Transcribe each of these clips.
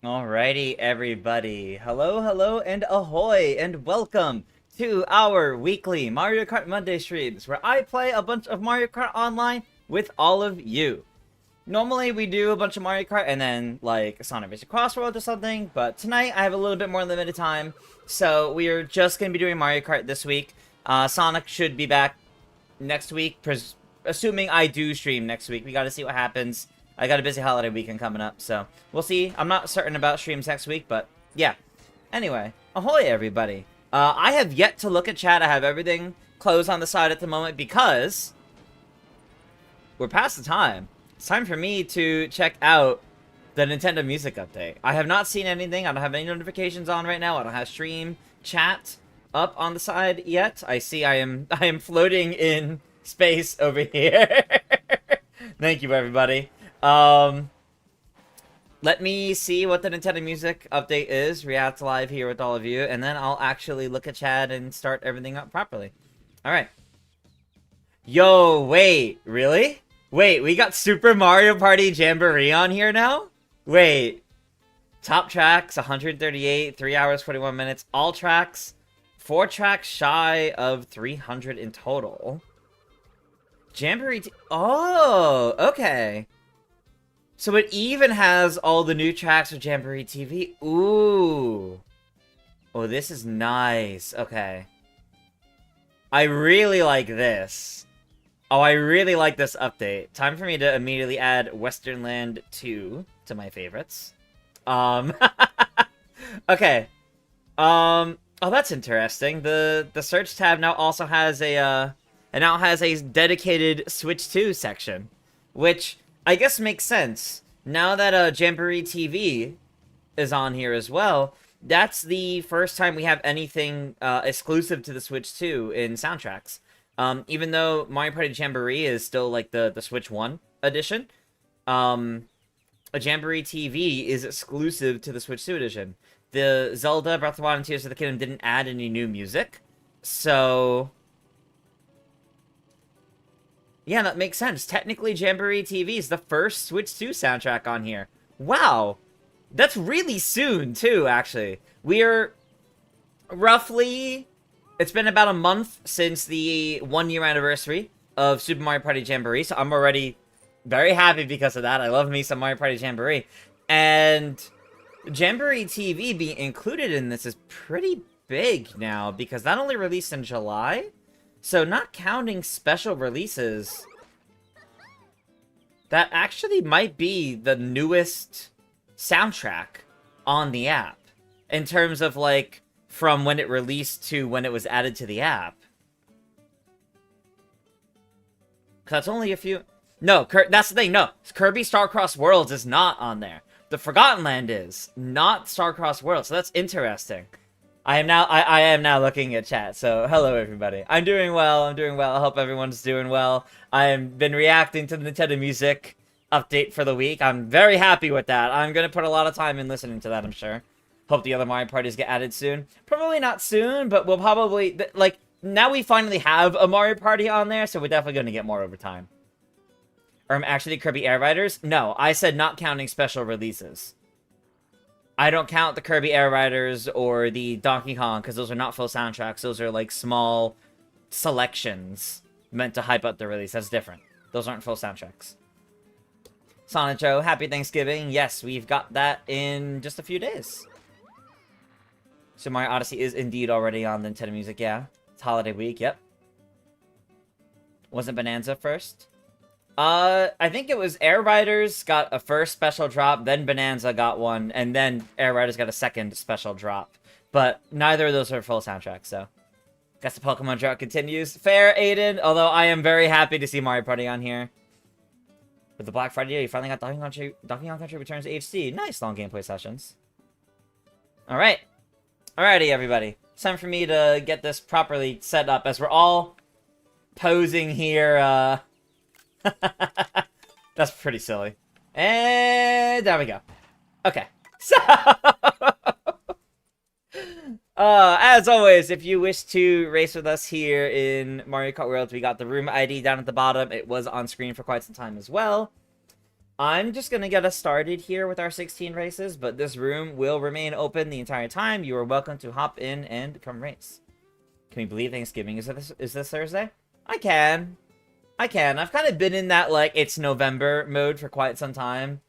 Alrighty, everybody. Hello, hello, and ahoy, and welcome to our weekly Mario Kart Monday streams, where I play a bunch of Mario Kart Online with all of you. Normally, we do a bunch of Mario Kart and then, like, Sonic Racing Cross World or something, but tonight I have a little bit more limited time, so we are just going to be doing Mario Kart this week. Sonic should be back next week, assuming I do stream next week. We got to see what happens. I got a busy holiday weekend coming up, so we'll see. I'm not certain about streams next week, but yeah. Anyway, ahoy, everybody. I have yet to look at chat. I have everything closed on the side at the moment because we're past the time. It's time for me to check out the Nintendo Music Update. I have not seen anything. I don't have any notifications on right now. I don't have stream chat up on the side yet. I see I am floating in space over here. Thank you, everybody. Let me see what the Nintendo Music Update is, react live here with all of you, and then I'll actually look at chat and start everything up properly. Alright. Yo, wait, really? Wait, we got Super Mario Party Jamboree on here now? Wait. Top tracks, 138, 3 hours, 41 minutes. All tracks, 4 tracks shy of 300 in total. Jamboree... Oh, okay. So it even has all the new tracks for Jamboree TV. Ooh. Oh, this is nice. Okay. I really like this. Oh, I really like this update. Time for me to immediately add Western Land 2 to my favorites. Okay. Oh, that's interesting. The search tab now also has a dedicated Switch 2 section, which I guess makes sense. Now that Jamboree TV is on here as well, that's the first time we have anything exclusive to the Switch 2 in soundtracks. Even though Mario Party Jamboree is still like the Switch 1 edition, a Jamboree TV is exclusive to the Switch 2 edition. The Zelda Breath of the Wild and Tears of the Kingdom didn't add any new music, so yeah, that makes sense. Technically, Jamboree TV is the first Switch 2 soundtrack on here. Wow. That's really soon, too, actually. We're roughly... It's been about a month since the 1-year anniversary of Super Mario Party Jamboree, so I'm already very happy because of that. I love me some Mario Party Jamboree. And Jamboree TV being included in this is pretty big now, because that only released in July. So not counting special releases, that actually might be the newest soundtrack on the app. In terms of, like, from when it released to when it was added to the app. Because that's only a few... No, that's the thing, no. Kirby Starcross Worlds is not on there. The Forgotten Land is, not Starcross Worlds, so that's interesting. I am now looking at chat, so hello everybody. I'm doing well, I hope everyone's doing well. I've been reacting to the Nintendo Music Update for the week. I'm very happy with that. I'm gonna put a lot of time in listening to that, I'm sure. Hope the other Mario parties get added soon. Probably not soon, but we'll probably, like, now we finally have a Mario Party on there, so we're definitely gonna get more over time. Or actually Kirby Air Riders? No, I said not counting special releases. I don't count the Kirby Air Riders or the Donkey Kong, because those are not full soundtracks. Those are, like, small selections meant to hype up the release. That's different. Those aren't full soundtracks. Sonic Joe, happy Thanksgiving. Yes, we've got that in just a few days. So Mario Odyssey is indeed already on Nintendo Music, yeah. It's holiday week, yep. Wasn't Bonanza first? I think it was Air Riders got a first special drop, then Bonanza got one, and then Air Riders got a second special drop. But neither of those are full soundtracks, so. Guess the Pokemon drought continues. Fair, Aiden, although I am very happy to see Mario Party on here. With the Black Friday, you finally got Donkey Kong Country Returns HD. Nice long gameplay sessions. Alright. Alrighty, everybody. It's time for me to get this properly set up as we're all posing here, That's pretty silly. And there we go. Okay. So, as always, if you wish to race with us here in Mario Kart World, we got the room ID down at the bottom. It was on screen for quite some time as well. I'm just gonna get us started here with our 16 races, but this room will remain open the entire time. You are welcome to hop in and come race. Can we believe Thanksgiving is this Thursday? I can. I've kind of been in that, like, it's November mode for quite some time.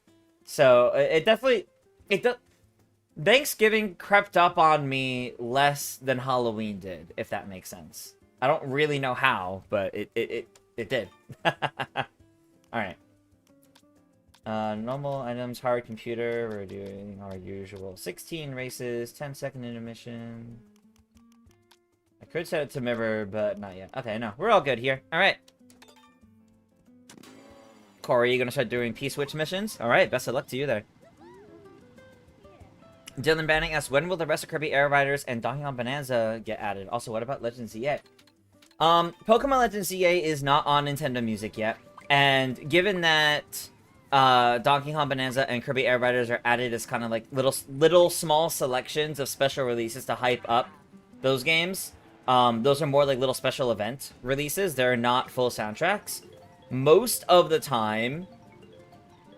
So, it definitely... Thanksgiving crept up on me less than Halloween did, if that makes sense. I don't really know how, but it did. Alright. Normal items, hard computer, we're doing our usual 16 races, 10-second intermission. I could set it to mirror, but not yet. Okay, no, we're all good here. Alright. Corey, you gonna start doing P-Switch missions? Alright, best of luck to you there. Dylan Banning asks, when will the rest of Kirby Air Riders and Donkey Kong Bonanza get added? Also, what about Legends ZA? Pokemon Legends ZA is not on Nintendo Music yet, and given that Donkey Kong Bonanza and Kirby Air Riders are added as kind of like little small selections of special releases to hype up those games. Those are more like little special event releases. They're not full soundtracks. Most of the time,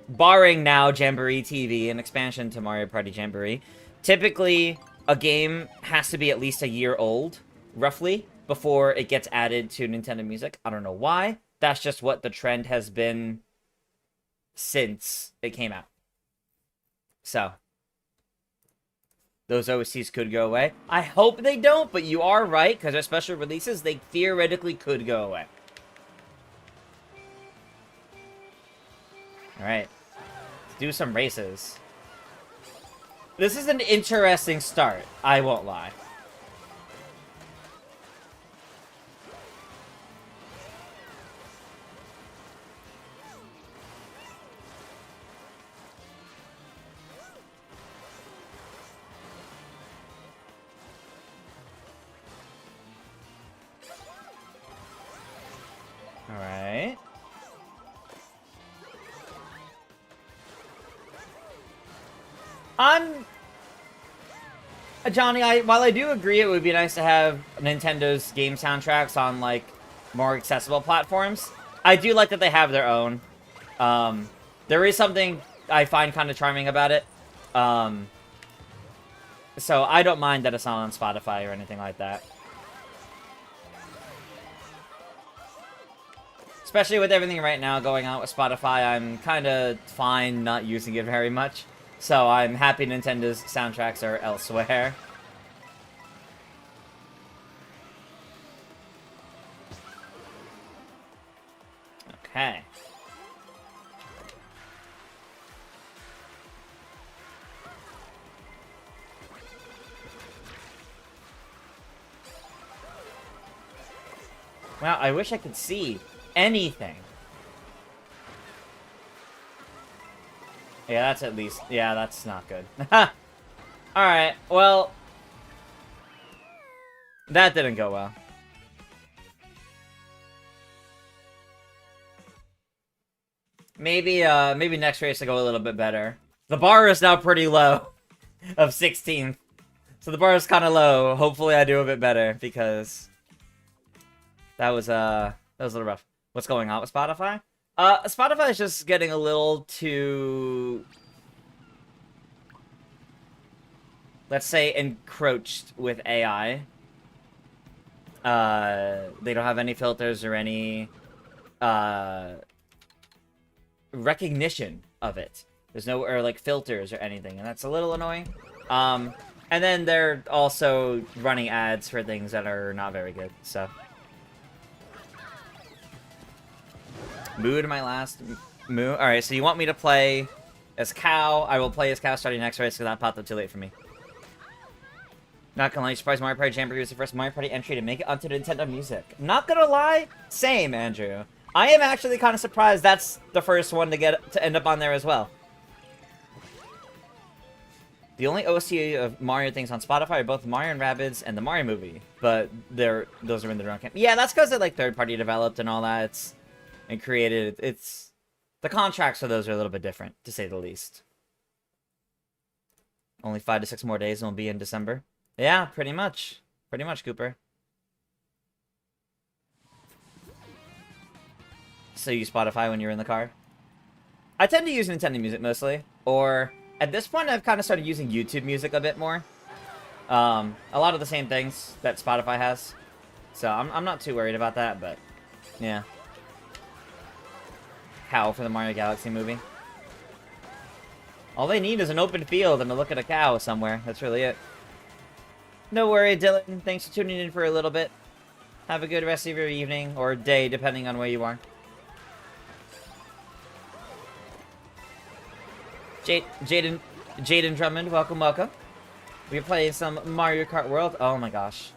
barring now Jamboree TV, an expansion to Mario Party Jamboree, typically a game has to be at least a year old, roughly, before it gets added to Nintendo Music. I don't know why. That's just what the trend has been since it came out. So, those OSTs could go away. I hope they don't, but you are right, because they're special releases, they theoretically could go away. Alright. Let's do some races. This is an interesting start, I won't lie. Alright. Johnny, while I do agree it would be nice to have Nintendo's game soundtracks on, like, more accessible platforms, I do like that they have their own. There is something I find kind of charming about it. So I don't mind that it's not on Spotify or anything like that. Especially with everything right now going on with Spotify, I'm kind of fine not using it very much. So I'm happy Nintendo's soundtracks are elsewhere. Okay. Wow, I wish I could see anything. Yeah, that's at least... Yeah, that's not good. Alright, well... That didn't go well. Maybe next race will go a little bit better. The bar is now pretty low. Of 16th. So the bar is kind of low. Hopefully I do a bit better, because... That was a little rough. What's going on with Spotify? Spotify is just getting a little too... Let's say encroached with AI. They don't have any filters or any recognition of it. There's no like filters or anything, and that's a little annoying. And then they're also running ads for things that are not very good. So, Moo to my last Moo. All right, so you want me to play as Cow? I will play as Cow starting next race because that popped up too late for me. Not gonna lie, surprised Mario Party Jamboree was the first Mario Party entry to make it onto Nintendo Music. Not gonna lie, same, Andrew. I am actually kind of surprised that's the first one to end up on there as well. The only OST of Mario things on Spotify are both Mario and Rabbids and the Mario movie, but those are in their own camp. Yeah, that's because they're like third-party developed and all that, and created. It's the contracts for those are a little bit different, to say the least. Only 5 to 6 more days and we'll be in December. Yeah, pretty much. Pretty much, Cooper. So you Spotify when you're in the car? I tend to use Nintendo Music mostly, or at this point I've kind of started using YouTube Music a bit more. A lot of the same things that Spotify has, so I'm not too worried about that, but yeah. Cow for the Mario Galaxy movie. All they need is an open field and to look at a cow somewhere. That's really it. No worry, Dylan. Thanks for tuning in for a little bit. Have a good rest of your evening, or day, depending on where you are. Jaden Drummond, welcome, welcome. We're playing some Mario Kart World. Oh my gosh.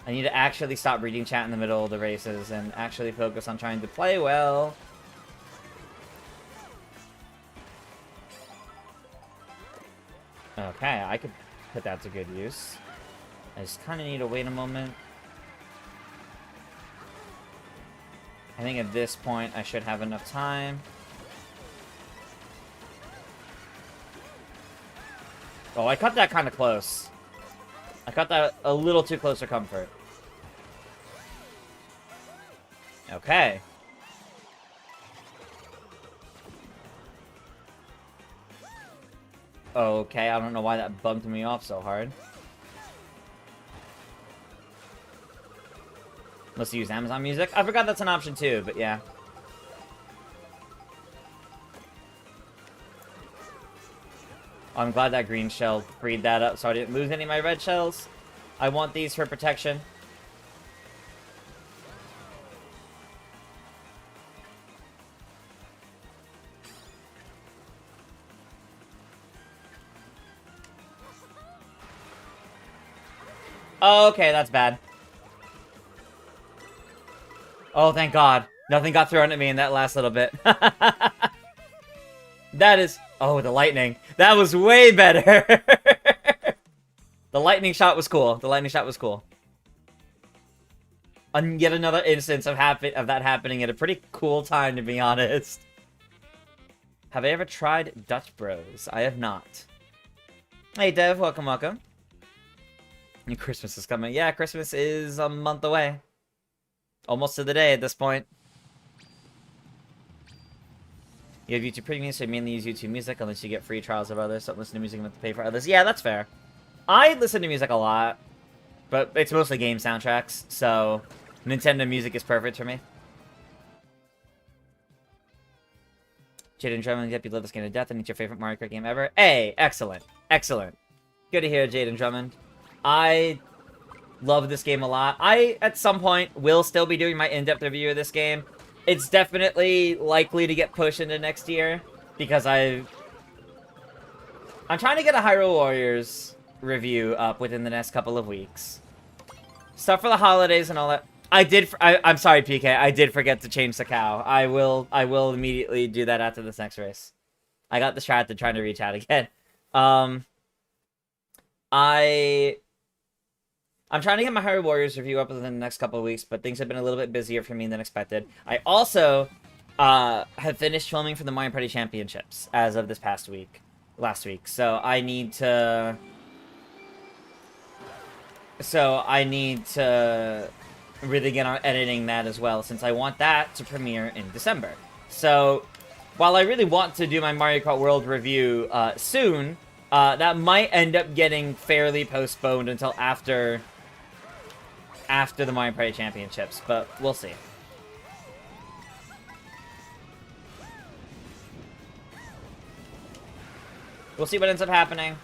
I need to actually stop reading chat in the middle of the races and actually focus on trying to play well. Okay, I could put that to good use. I just kind of need to wait a moment. I think at this point I should have enough time. Oh, I cut that kind of close. I cut that a little too close for comfort. Okay. Okay, I don't know why that bumped me off so hard. Let's use Amazon Music. I forgot that's an option too, but yeah. I'm glad that green shell freed that up so I didn't lose any of my red shells. I want these for protection. Oh, okay, that's bad. Oh, thank God. Nothing got thrown at me in that last little bit. That is... Oh, the lightning. That was way better. The lightning shot was cool. The lightning shot was cool. And yet another instance of that happening at a pretty cool time, to be honest. Have I ever tried Dutch Bros? I have not. Hey, Dev. Welcome, welcome. And Christmas is coming. Yeah, Christmas is a month away. Almost to the day at this point. You have YouTube Premium, so you mainly use YouTube Music unless you get free trials of others. Don't listen to music and have to pay for others. Yeah, that's fair. I listen to music a lot, but it's mostly game soundtracks, so Nintendo Music is perfect for me. Jaden Drummond, yep, you love this game to death, and it's your favorite Mario Kart game ever. Hey, excellent. Excellent. Good to hear, Jaden Drummond. I love this game a lot. I, at some point, will still be doing my in-depth review of this game. It's definitely likely to get pushed into next year, because I'm trying to get a Hyrule Warriors review up within the next couple of weeks. Stuff for the holidays and all that. I'm sorry, PK. I did forget to change the cow. I will immediately do that after this next race. I got distracted trying to reach out again. I'm trying to get my Hyrule Warriors review up within the next couple of weeks, but things have been a little bit busier for me than expected. I also have finished filming for the Mario Party Championships as of this last week. So I need to really get on editing that as well, since I want that to premiere in December. So while I really want to do my Mario Kart World review soon, that might end up getting fairly postponed until after the Mario Party Championships, but we'll see. We'll see what ends up happening.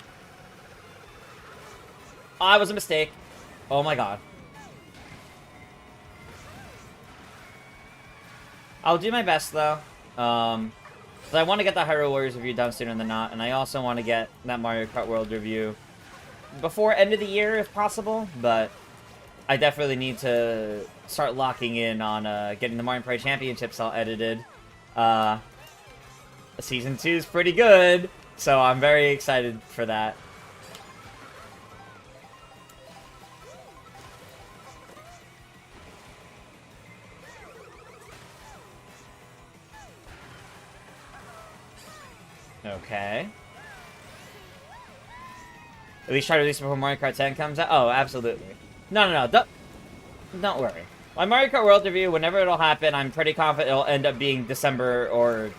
Oh, it was a mistake. Oh my God. I'll do my best, though. But I want to get the Hyrule Warriors review done sooner than not, and I also want to get that Mario Kart World review before end of the year, if possible, but I definitely need to start locking in on getting the Mario Party Championships all edited. Season 2 is pretty good, so I'm very excited for that. Okay. At least try to release it before Mario Kart 10 comes out? Oh, absolutely. No. Don't worry. My Mario Kart World review, whenever it'll happen, I'm pretty confident it'll end up being December or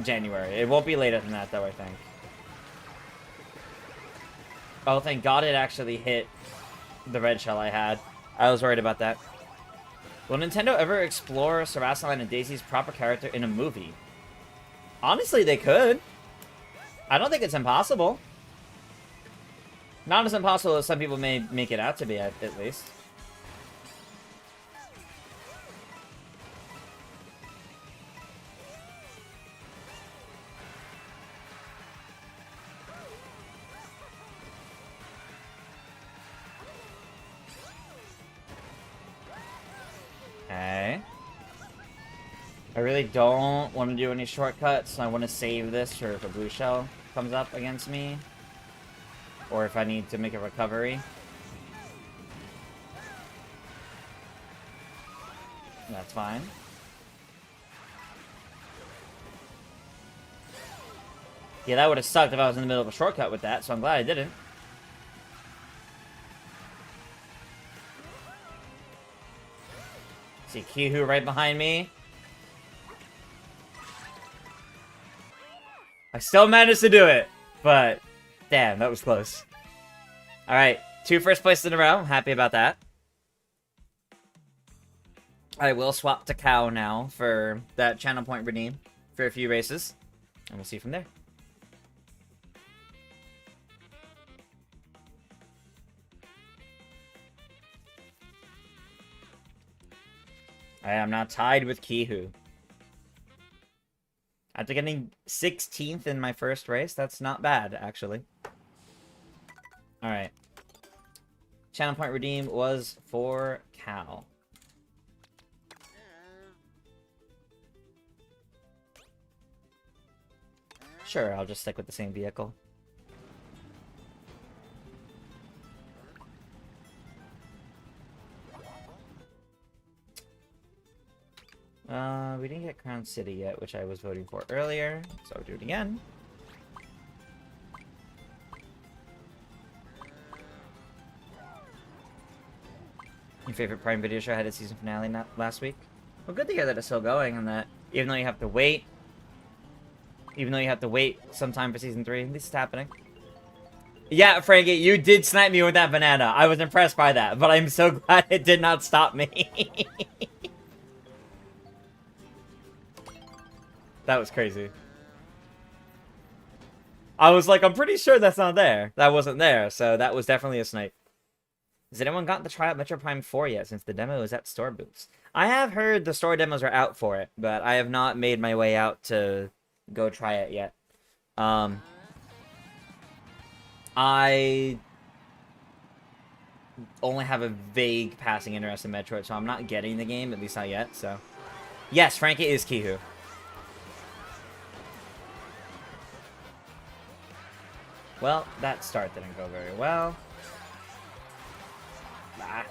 January. It won't be later than that, though, I think. Oh, thank God it actually hit the red shell I had. I was worried about that. Will Nintendo ever explore Sarasalan and Daisy's proper character in a movie? Honestly, they could. I don't think it's impossible. Not as impossible as some people may make it out to be, at least. Okay. I really don't want to do any shortcuts. I want to save this for if a blue shell comes up against me. Or if I need to make a recovery. That's fine. Yeah, that would have sucked if I was in the middle of a shortcut with that, so I'm glad I didn't. See Kihu right behind me. I still managed to do it, but damn, that was close. Alright, 2 first places in a row. I'm happy about that. I will swap to Cow now for that channel point redeem for a few races. And we'll see from there. I am now tied with Kihu. After getting 16th in my first race, that's not bad, actually. Alright. Channel point redeem was for Cal. Sure, I'll just stick with the same vehicle. We didn't get Crown City yet, which I was voting for earlier, so I'll do it again. Your favorite Prime Video show had its season finale last week? Well, good to hear that it's still going, and that even though you have to wait, sometime for season 3, at least it's happening. Yeah, Frankie, you did snipe me with that banana. I was impressed by that, but I'm so glad it did not stop me. That was crazy. I was like, I'm pretty sure that's not there. That wasn't there, so that was definitely a snipe. Has anyone gotten to try out Metro Prime 4 yet, since the demo is at store booths? I have heard the store demos are out for it, but I have not made my way out to go try it yet. I only have a vague passing interest in Metroid, so I'm not getting the game, at least not yet, so... Yes, Frankie is Kihu. Well, that start didn't go very well. Ah.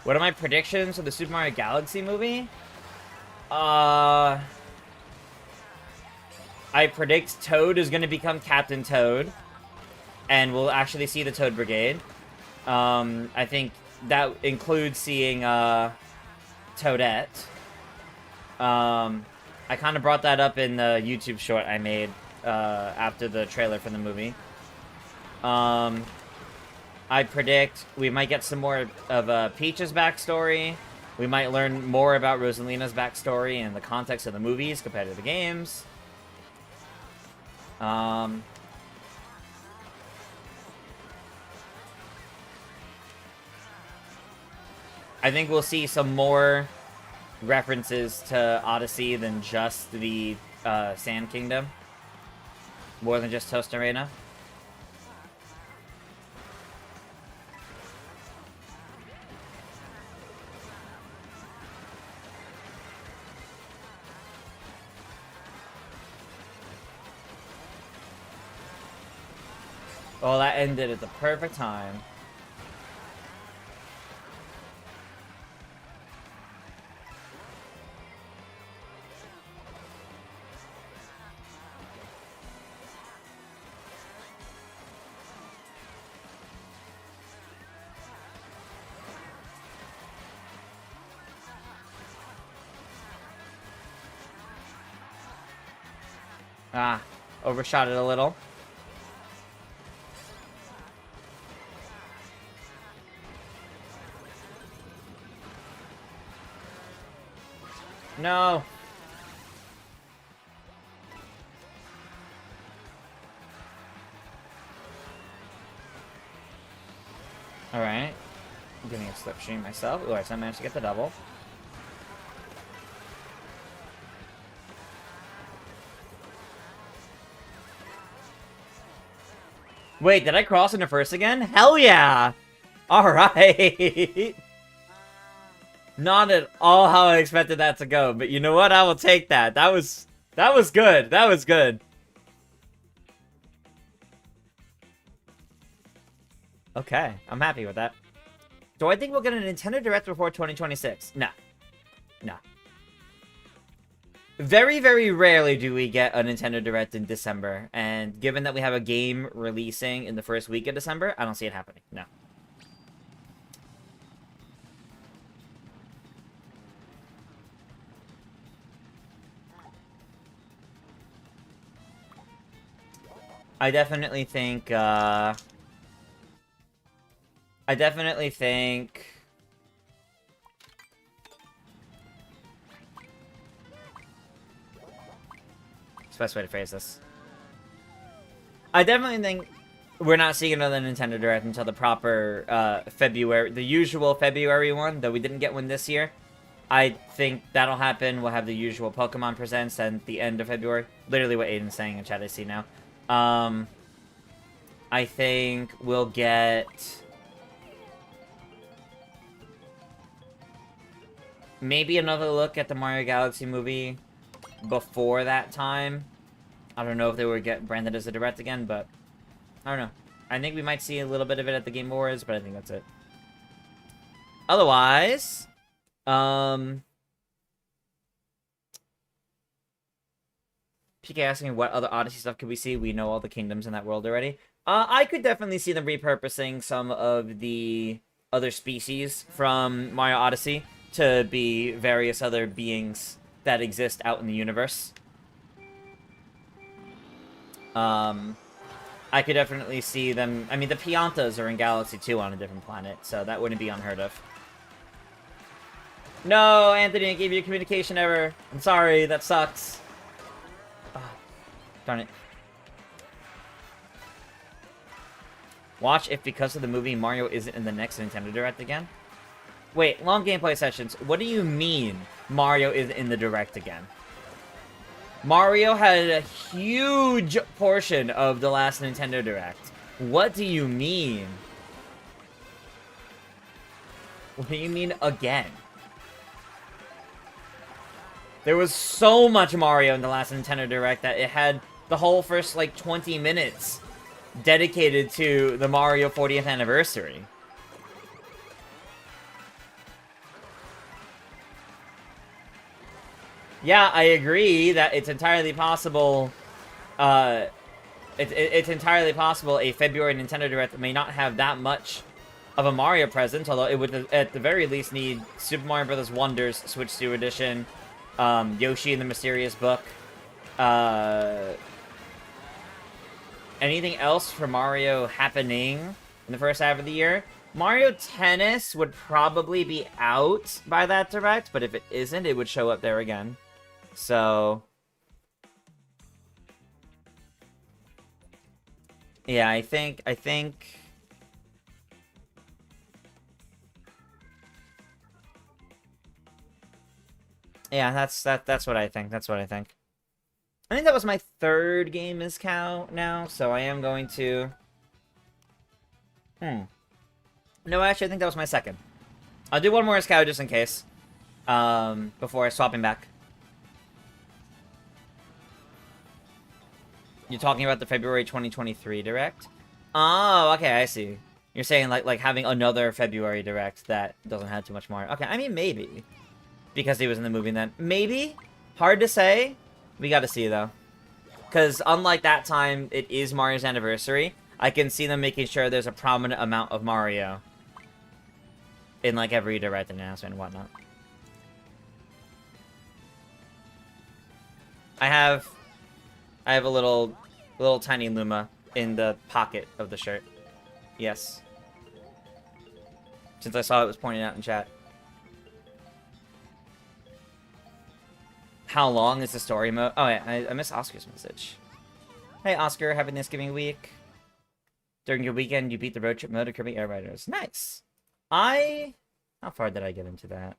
What are my predictions for the Super Mario Galaxy movie? I predict Toad is going to become Captain Toad. And we'll actually see the Toad Brigade. I think that includes seeing Toadette. I kind of brought that up in the YouTube short I made after the trailer for the movie. I predict we might get some more of Peach's backstory. We might learn more about Rosalina's backstory in the context of the movies compared to the games. I think we'll see some more references to Odyssey than just the Sand Kingdom. More than just Toast Arena. Oh, that ended at the perfect time. Ah, overshot it a little. No. Alright. I'm getting a slipstream myself. Alright, so I managed to get the double. Wait, did I cross into first again? Hell yeah! Alright! Not at all how I expected that to go, but you know what? I will take that. That was good. That was good. Okay, I'm happy with that. Do I think we'll get a Nintendo Direct before 2026? No. No. Very, very rarely do we get a Nintendo Direct in December, and given that we have a game releasing in the first week of December, I don't see it happening. No. I definitely think, It's the best way to phrase this. I definitely think we're not seeing another Nintendo Direct until the proper, February, the usual February one, though we didn't get one this year. I think that'll happen. We'll have the usual Pokemon Presents at the end of February. Literally what Aiden's saying in chat I see now. I think we'll get... maybe another look at the Mario Galaxy movie before that time. I don't know if they would get branded as a Direct again, but... I don't know. I think we might see a little bit of it at the Game Awards, but I think that's it. Otherwise... PK asking what other Odyssey stuff could we see? We know all the kingdoms in that world already. I could definitely see them repurposing some of the other species from Mario Odyssey to be various other beings that exist out in the universe. I could definitely see them... I mean, the Piantas are in Galaxy 2 on a different planet, so that wouldn't be unheard of. No, Anthony, I gave you a communication error. I'm sorry, that sucks. Oh, darn it. Watch if because of the movie Mario isn't in the next Nintendo Direct again. Wait, long gameplay sessions. What do you mean Mario is in the Direct again? Mario had a huge portion of the last Nintendo Direct. What do you mean? What do you mean again? There was so much Mario in the last Nintendo Direct that it had the whole first, like, 20 minutes dedicated to the Mario 40th anniversary. Yeah, I agree that it's entirely possible, it's entirely possible a February Nintendo Direct may not have that much of a Mario presence, although it would, at the very least, need Super Mario Bros. Wonders Switch 2 Edition, Yoshi and the Mysterious Book. Anything else for Mario happening in the first half of the year? Mario Tennis would probably be out by that Direct, but if it isn't, it would show up there again. So... yeah, I think... yeah, that's what I think. That's what I think. I think that was my third game as Cow now, so I am going to... No, actually, I think that was my second. I'll do one more as Cow just in case. Before I swap him back. You're talking about the February 2023 Direct? Oh, okay, I see. You're saying, like having another February Direct that doesn't have too much more. Okay, I mean, maybe. Because he was in the movie then. Maybe? Hard to say. We gotta see, though. Because unlike that time, it is Mario's anniversary. I can see them making sure there's a prominent amount of Mario in, like, every Direct announcement and whatnot. I have I have a little tiny Luma in the pocket of the shirt. Yes. Since I saw it was pointed out in chat. How long is the story mode? Oh, yeah, I missed Oscar's message. Hey, Oscar, happy Thanksgiving week. During your weekend, you beat the road trip mode of Kirby Air Riders. Nice. How far did I get into that?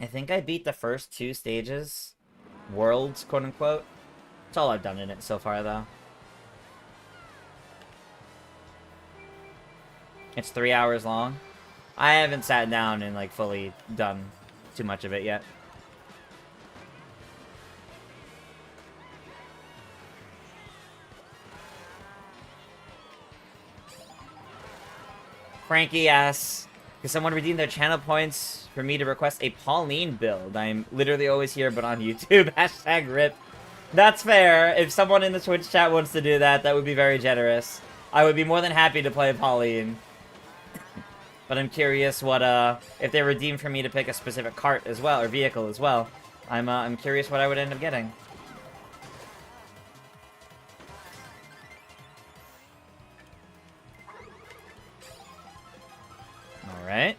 I think I beat the first 2 stages. Worlds, quote-unquote. That's all I've done in it so far, though. It's 3 hours long. I haven't sat down and, like, fully done too much of it yet. Frankie asks, can someone redeem their channel points for me to request a Pauline build? I'm literally always here but on YouTube. Hashtag RIP. That's fair. If someone in the Twitch chat wants to do that, that would be very generous. I would be more than happy to play Pauline. But I'm curious what, if they redeem for me to pick a specific cart as well, or vehicle as well. I'm curious what I would end up getting. Alright.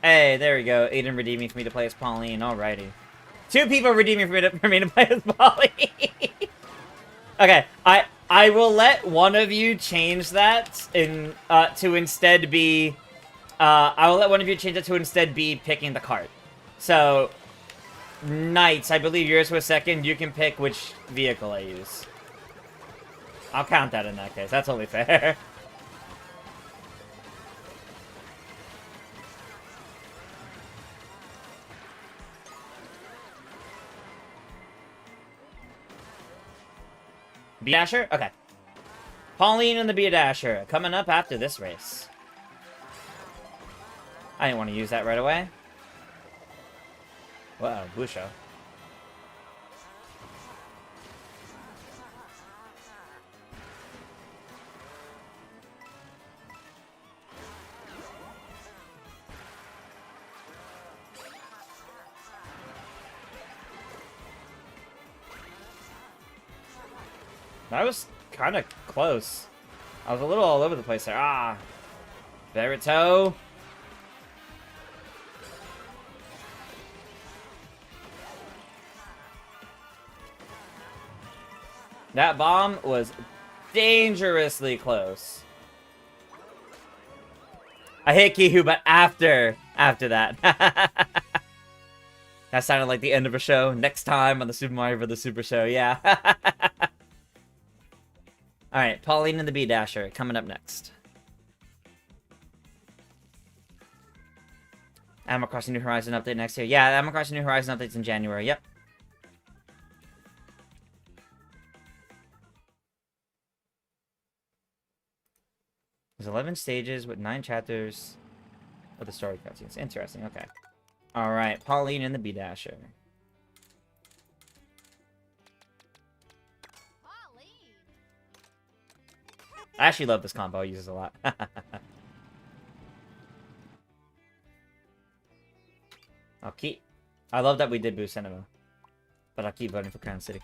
Hey, there we go. Aiden redeeming for me to play as Pauline. Alrighty. 2 people redeeming for me to play as Pauline. Okay, I will let one of you change that to instead be... I will let one of you change it to instead be picking the cart. So, Knights, I believe yours was second. You can pick which vehicle I use. I'll count that in that case. That's only fair. B-Dasher? Okay. Pauline and the B-Dasher coming up after this race. I didn't want to use that right away. Whoa, Busho. That was kind of close. I was a little all over the place there. Ah. Verito. That bomb was dangerously close. I hit Kihu, but after that. That sounded like the end of a show. Next time on the Super Mario Bros. Super Show, yeah. Alright, Pauline and the B-Dasher coming up next. Animal Crossing New Horizon update next year. Yeah, Animal Crossing New Horizon update's in January, yep. There's 11 stages with 9 chapters of the story cutscenes. Interesting, okay. Alright, Pauline and the B-Dasher. I actually love this combo. I use this a lot. I love that we did Boo Cinema. But I'll keep voting for Crown City.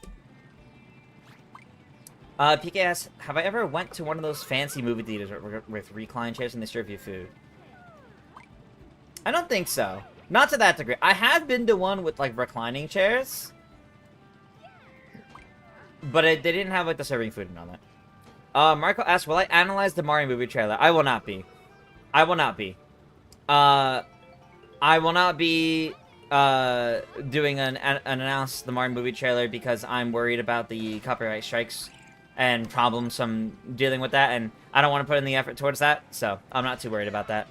PK asks, have I ever went to one of those fancy movie theaters with recline chairs and they serve you food? I don't think so. Not to that degree. I have been to one with, like, reclining chairs. But they didn't have, like, the serving food and all that. Marco asks, will I analyze the Mario movie trailer? I will not be. I will not be. I will not be, doing an announce the Mario movie trailer because I'm worried about the copyright strikes and problems I'm dealing with that, and I don't want to put in the effort towards that, so I'm not too worried about that.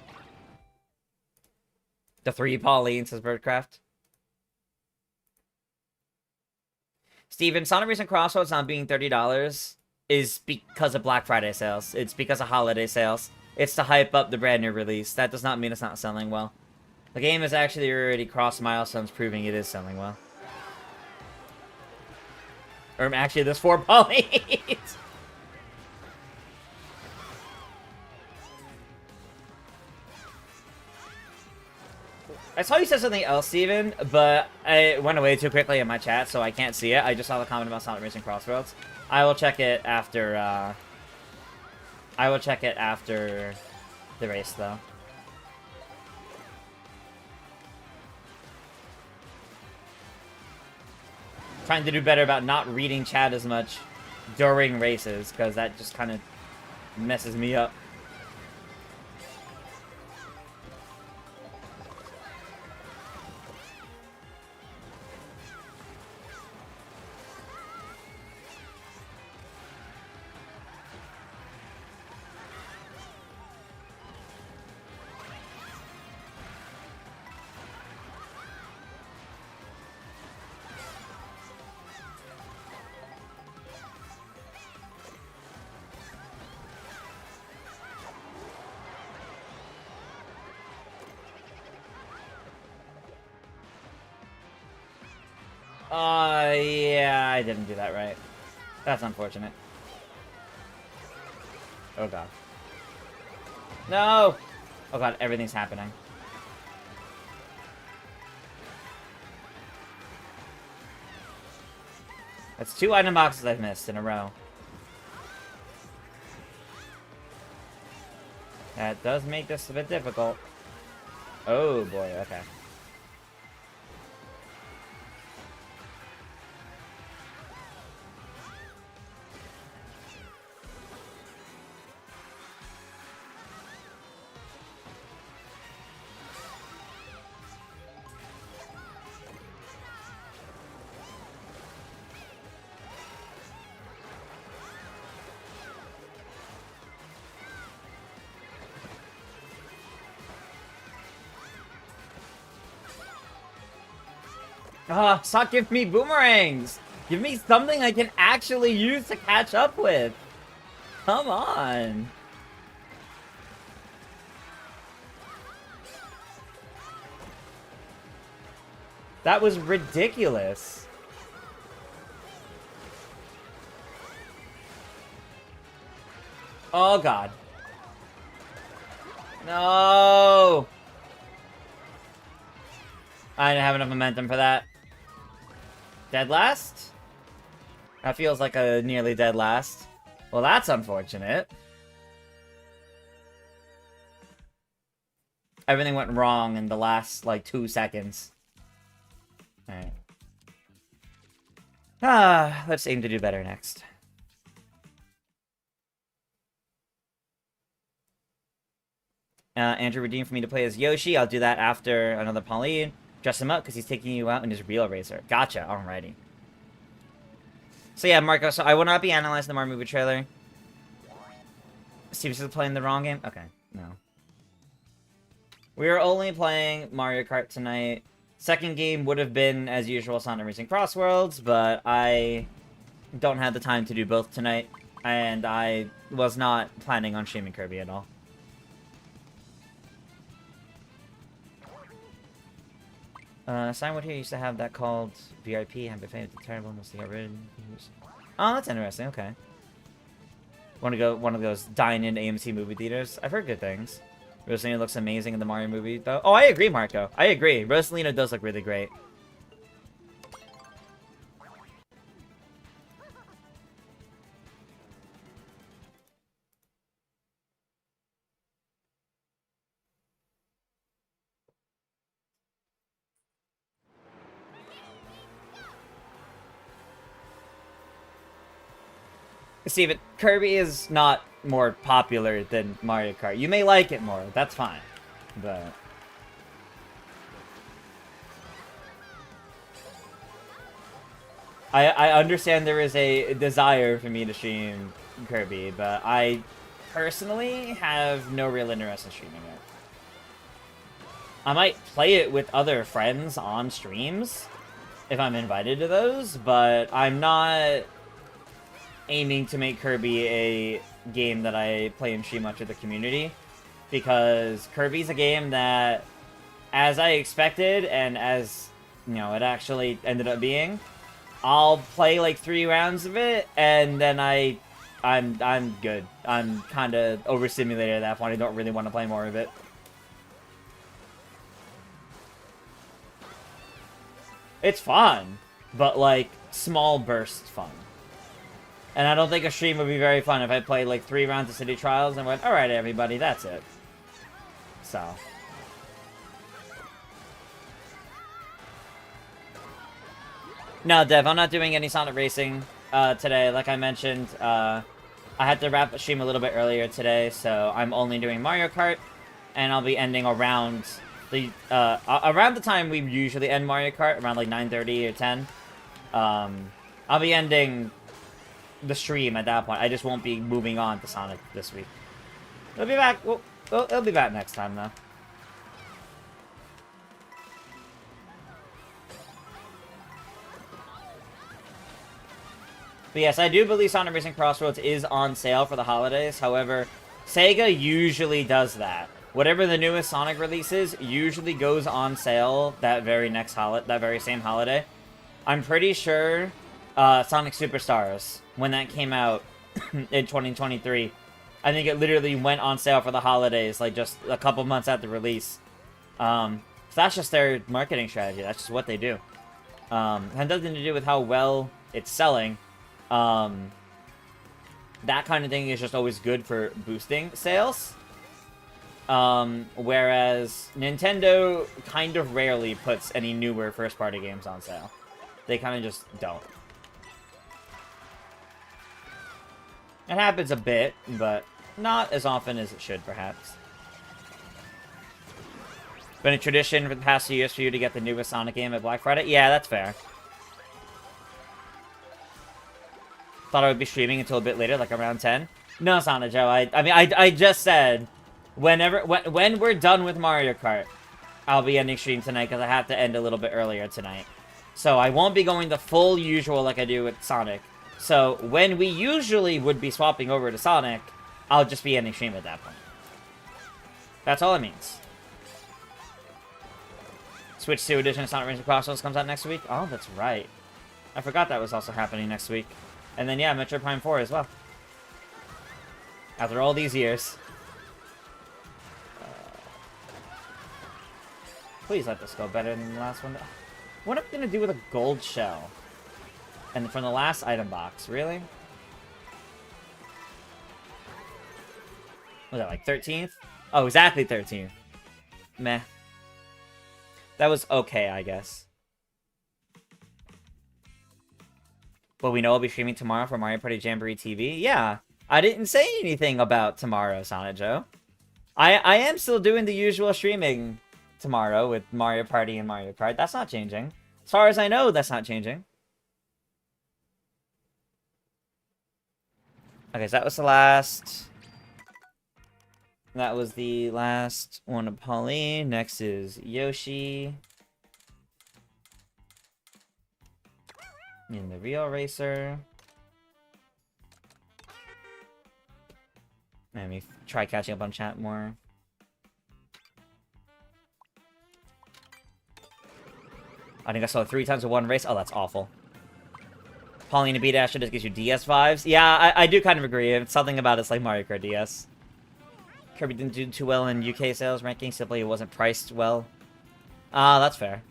The 3 Pauline, says Birdcraft. Steven, Sonic Racing Crossroads not being $30 is because of Black Friday sales. It's because of holiday sales. It's to hype up the brand new release. That does not mean it's not selling well. The game has actually already crossed milestones proving it is selling well. Or actually, there's 4 Paulines! I saw you said something else, Steven, but it went away too quickly in my chat, so I can't see it. I just saw the comment about Sonic Racing Crossroads. I will check it after, I will check it after the race, though. Trying to do better about not reading chat as much during races, because that just kind of messes me up. Yeah, I didn't do that right. That's unfortunate. Oh god. No! Oh god, everything's happening. That's 2 item boxes I've missed in a row. That does make this a bit difficult. Oh boy, okay. Stop giving me boomerangs! Give me something I can actually use to catch up with! Come on! That was ridiculous. Oh god. No! I didn't have enough momentum for that. Dead last? That feels like a nearly dead last. Well, that's unfortunate. Everything went wrong in the last, like, 2 seconds. Alright. Let's aim to do better next. Andrew redeemed for me to play as Yoshi. I'll do that after another Pauline. Dress him up because he's taking you out in his real racer. Gotcha. Alrighty. So yeah, Marco, so I will not be analyzing the Mario movie trailer. Steve's playing the wrong game? Okay, no. We are only playing Mario Kart tonight. Second game would have been, as usual, Sonic Racing Cross Worlds, but I don't have the time to do both tonight, and I was not planning on streaming Kirby at all. Signwood here used to have that called VIP. Have been famous, terrible, mostly got rid of. Oh, that's interesting. Okay. Want to go one of those dine-in AMC movie theaters? I've heard good things. Rosalina looks amazing in the Mario movie, though. Oh, I agree, Marco. I agree. Rosalina does look really great. Steven, Kirby is not more popular than Mario Kart. You may like it more, that's fine. But I understand there is a desire for me to stream Kirby, but I personally have no real interest in streaming it. I might play it with other friends on streams if I'm invited to those, but I'm not aiming to make Kirby a game that I play and stream much with the community, because Kirby's a game that, as I expected and as, you know, it actually ended up being, I'll play like 3 rounds of it and then I'm good. I'm kind of overstimulated at that point. I don't really want to play more of it. It's fun, but, like, small burst fun. And I don't think a stream would be very fun if I played, like, 3 rounds of City Trials and went, alright, everybody, that's it. So. No, Dev, I'm not doing any Sonic Racing today. Like I mentioned, I had to wrap the stream a little bit earlier today, so I'm only doing Mario Kart, and I'll be ending around the time we usually end Mario Kart, around like 9:30 or 10. I'll be ending the stream at that point. I just won't be moving on to Sonic this week. It'll be back. Well, it'll be back next time, though. But yes, I do believe Sonic Racing Crossroads is on sale for the holidays. However, Sega usually does that. Whatever the newest Sonic release is, usually goes on sale that very same holiday. I'm pretty sure Sonic Superstars, when that came out in 2023, I think it literally went on sale for the holidays, like just a couple months after release. So that's just their marketing strategy. That's just what they do. It has nothing to do with how well it's selling. That kind of thing is just always good for boosting sales. Whereas Nintendo kind of rarely puts any newer first-party games on sale. They kind of just don't. It happens a bit, but not as often as it should, perhaps. Been a tradition for the past few years for you to get the newest Sonic game at Black Friday? Yeah, that's fair. Thought I would be streaming until a bit later, like around 10. No, Sonic Joe. I just said, when we're done with Mario Kart, I'll be ending stream tonight because I have to end a little bit earlier tonight. So I won't be going the full usual like I do with Sonic. So when we usually would be swapping over to Sonic, I'll just be ending stream at that point. That's all it means. Switch 2 edition of Sonic Racing Crossroads comes out next week. Oh, that's right. I forgot that was also happening next week. And then, yeah, Metroid Prime 4 as well. After all these years. Please let this go better than the last one. What am I going to do with a gold shell? And from the last item box, really? Was that, like, 13th? Oh, exactly 13th. Meh. That was okay, I guess. But we know I'll be streaming tomorrow for Mario Party Jamboree TV. Yeah, I didn't say anything about tomorrow, Sonic Joe. I am still doing the usual streaming tomorrow with Mario Party and Mario Kart. That's not changing. As far as I know, that's not changing. Okay, so that was the last... That was the last one of Pauline. Next is Yoshi. In the Rio Racer. Let me try catching up on chat more. I think I saw 3 times in one race. Oh, that's awful. Pauline and B-Dash just gives you DS vibes. Yeah, I do kind of agree. It's something about it's like Mario Kart DS. Kirby didn't do too well in UK sales rankings. Simply it wasn't priced well. Ah, that's fair.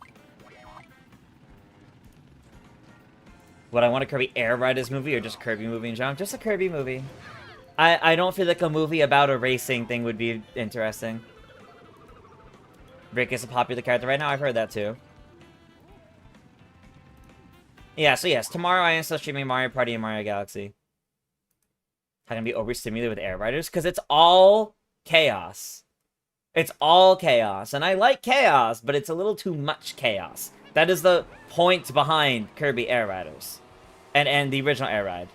Would I want a Kirby Air Riders movie or just a Kirby movie in general? Just a Kirby movie. I don't feel like a movie about a racing thing would be interesting. Rick is a popular character right now. I've heard that too. Yeah, so yes, tomorrow I am still streaming Mario Party and Mario Galaxy. I'm gonna be overstimulated with Air Riders because it's all chaos. It's all chaos, and I like chaos, but it's a little too much chaos. That is the point behind Kirby Air Riders. And the original Air Ride.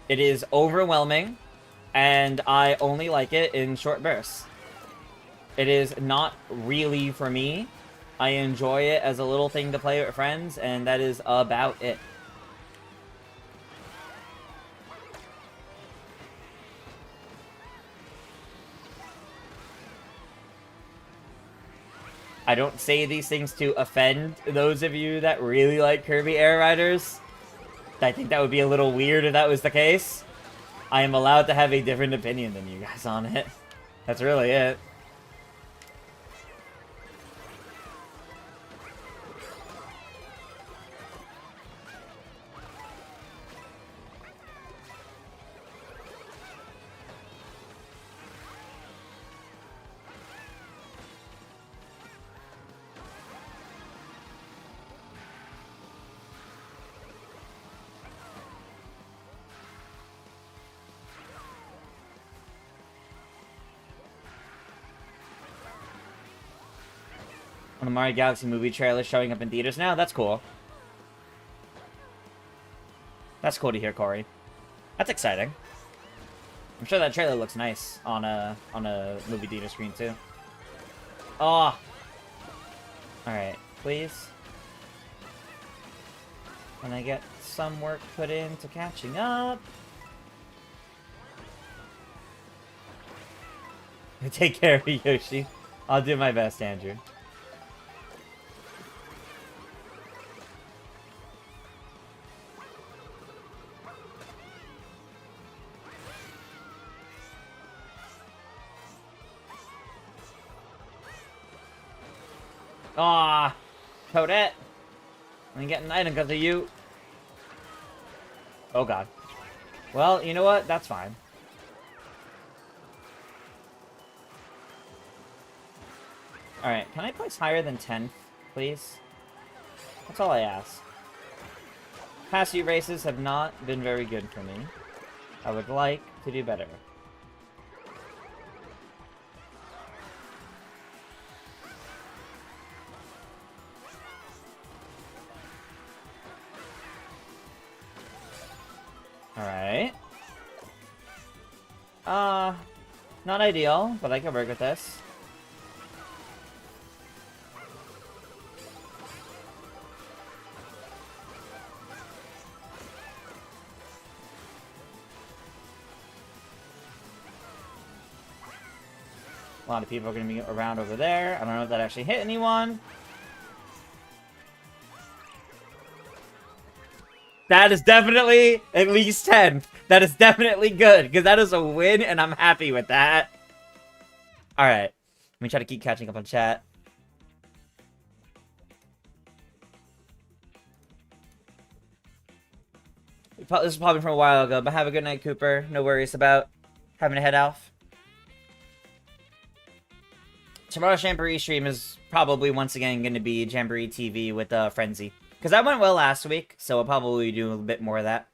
It is overwhelming, and I only like it in short bursts. It is not really for me. I enjoy it as a little thing to play with friends, and that is about it. I don't say these things to offend those of you that really like Kirby Air Riders. I think that would be a little weird if that was the case. I am allowed to have a different opinion than you guys on it. That's really it. the Mario Galaxy movie trailer showing up in theaters now. That's cool. That's cool to hear, Corey. That's exciting. I'm sure that trailer looks nice on a movie theater screen too. Oh. Alright, please. Can I get some work put into catching up? Take care of Yoshi. I'll do my best, Andrew. Ah, Toadette. I'm getting an item because of you. Oh god. Well, you know what? That's fine. Alright, can I place higher than 10th, please? That's all I ask. Past few races have not been very good for me. I would like to do better. Alright. Not ideal, but I can work with this. A lot of people are going to be around over there. I don't know if that actually hit anyone. That is definitely at least 10. That is definitely good, because that is a win, and I'm happy with that. Alright. Let me try to keep catching up on chat. This is probably from a while ago, but have a good night, Cooper. No worries about having to head off. Tomorrow's Jamboree stream is probably once again going to be Jamboree TV with Frenzy. Because that went well last week, so I'll probably do a bit more of that.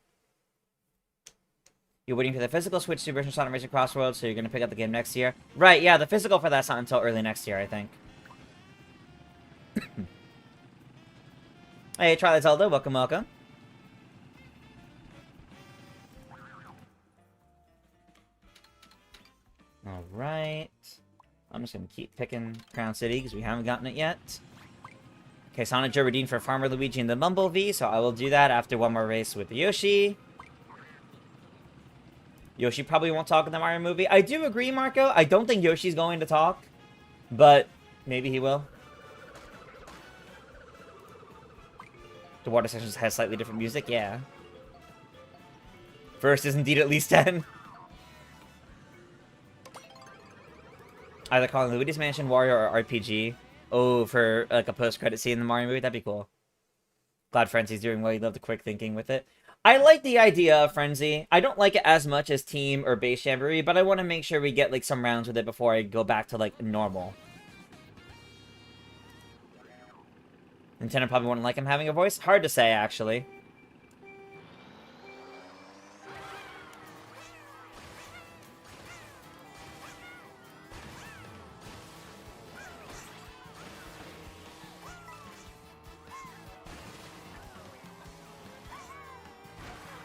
You're waiting for the physical Switch 2 version of Sonic Racing Cross World, so you're going to pick up the game next year. Right, yeah, the physical for that's not until early next year, I think. Hey, Twilight Zelda, welcome, welcome. Alright. I'm just going to keep picking Crown City, because we haven't gotten it yet. Okay, Sonic Joe redeemed for Farmer Luigi and the Bumblebee, so I will do that after one more race with Yoshi. Yoshi probably won't talk in the Mario movie. I do agree, Marco. I don't think Yoshi's going to talk, but maybe he will. The water sections has slightly different music, yeah. First is indeed at least 10. Either calling Luigi's Mansion Wario or RPG. Oh, for like a post-credit scene in the Mario movie? That'd be cool. Glad Frenzy's doing well. You love the quick thinking with it. I like the idea of Frenzy. I don't like it as much as Team or Base Jamboree, but I want to make sure we get like some rounds with it before I go back to like normal. Nintendo probably wouldn't like him having a voice. Hard to say, actually.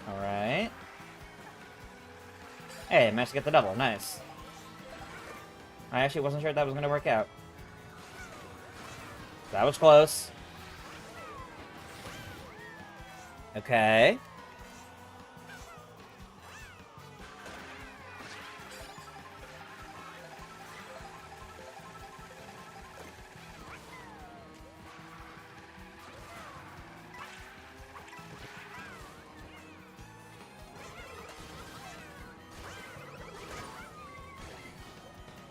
Alright. Hey, managed to get the double. Nice. I actually wasn't sure if that was going to work out. That was close. Okay.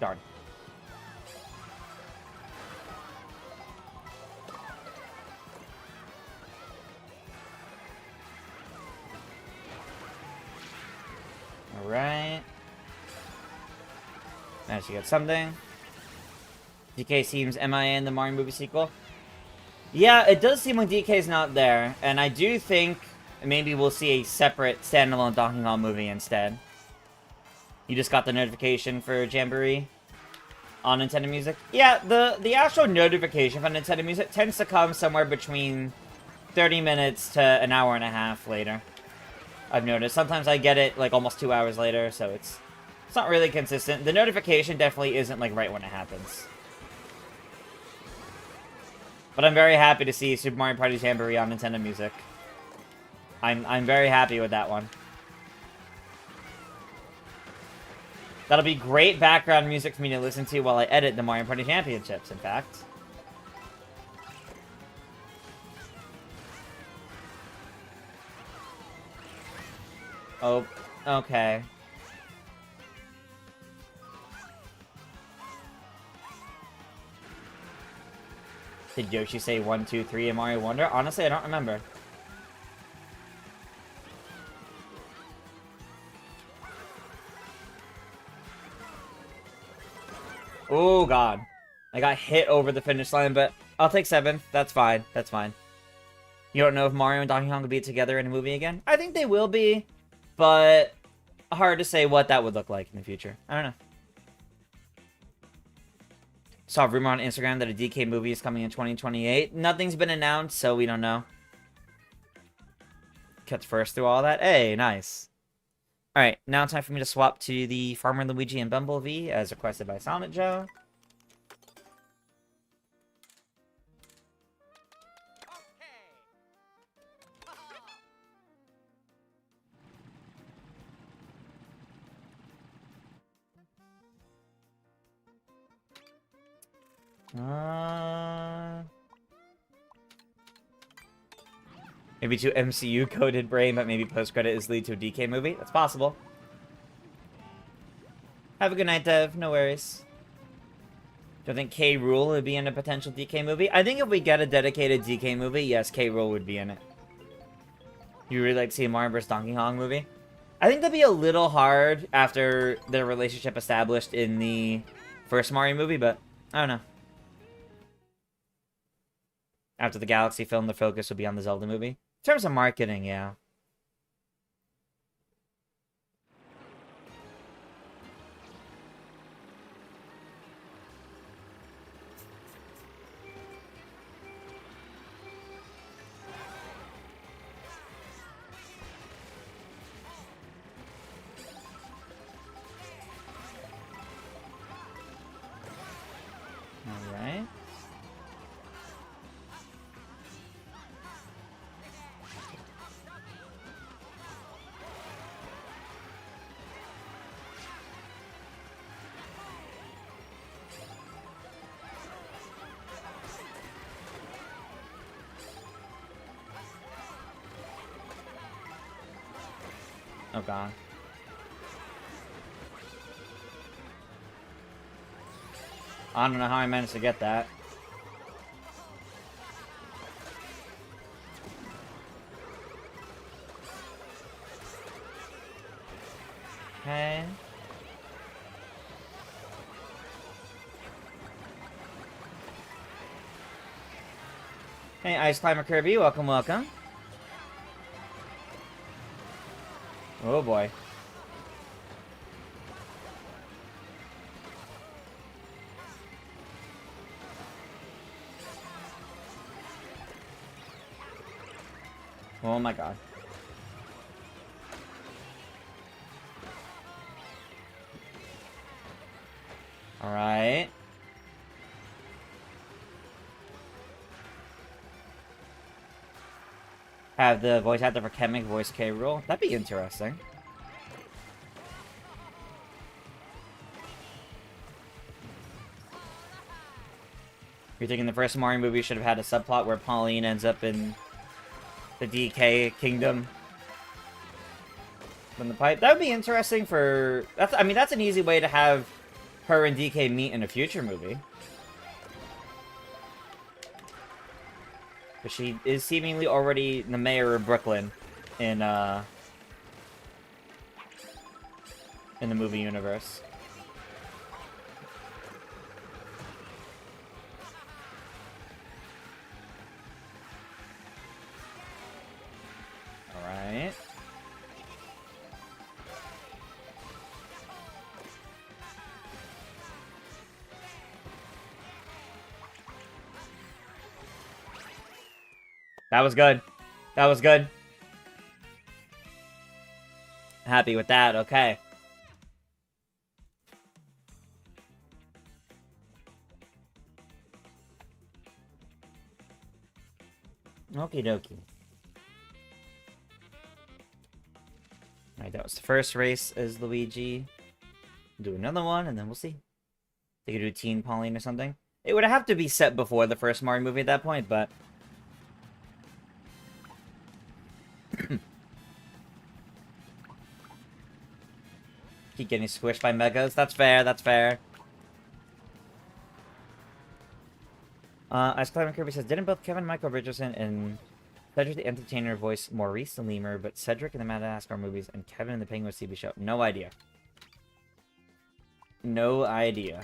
Darn. Alright. Managed to get something. DK seems MIA in the Mario movie sequel. Yeah, it does seem like DK's not there, and I do think maybe we'll see a separate standalone Donkey Kong movie instead. You just got the notification for Jamboree. on Nintendo Music. Yeah, the actual notification for Nintendo Music tends to come somewhere between 30 minutes to an hour and a half later. I've noticed. Sometimes I get it, like, almost 2 hours later, so it's not really consistent. The notification definitely isn't, like, right when it happens. But I'm very happy to see Super Mario Party Jamboree on Nintendo Music. I'm very happy with that one. That'll be great background music for me to listen to while I edit the Mario Party Championships, in fact. Oh, okay. Did Yoshi say 1, 2, 3 in Mario Wonder? Honestly, I don't remember. Oh, God. I got hit over the finish line, but I'll take 7th. That's fine. That's fine. You don't know if Mario and Donkey Kong will be together in a movie again? I think they will be, but hard to say what that would look like in the future. I don't know. Saw a rumor on Instagram that a DK movie is coming in 2028. Nothing's been announced, so we don't know. Kept first through all that. Hey, nice. Alright, now time for me to swap to the Farmer Luigi and Bumblebee, as requested by Sonic Joe. Maybe to MCU coded brain, but maybe post-credit is lead to a DK movie? That's possible. Have a good night, Dev. No worries. Do you think K. Rool would be in a potential DK movie? I think if we get a dedicated DK movie, yes, K. Rool would be in it. You really like to see a Mario vs. Donkey Kong movie? I think that'd be a little hard after their relationship established in the first Mario movie, but I don't know. After the Galaxy film, the focus would be on the Zelda movie. In terms of marketing, yeah. Alright. Oh god. I don't know how I managed to get that. Okay. Hey, Ice Climber Kirby, welcome, welcome. Oh boy. Oh my god. Alright. Have the voice actor for Kamek voice K. Rool. That'd be interesting. You're thinking the first Mario movie should have had a subplot where Pauline ends up in the DK Kingdom from the pipe? That would be interesting for... I mean, that's an easy way to have her and DK meet in a future movie. But she is seemingly already the mayor of Brooklyn in the movie universe. Alright. That was good. That was good. Happy with that, okay. Okie dokie. Alright, that was the first race as Luigi. Do another one, and then we'll see. They could do Teen Pauline or something. It would have to be set before the first Mario movie at that point, but... Keep getting squished by Megas. That's fair, that's fair. As Clement Kirby says, didn't both Kevin Michael Richardson and Cedric the Entertainer voice Maurice the Lemur, but Cedric in the Madagascar movies and Kevin in the Penguin TV show? No idea. No idea.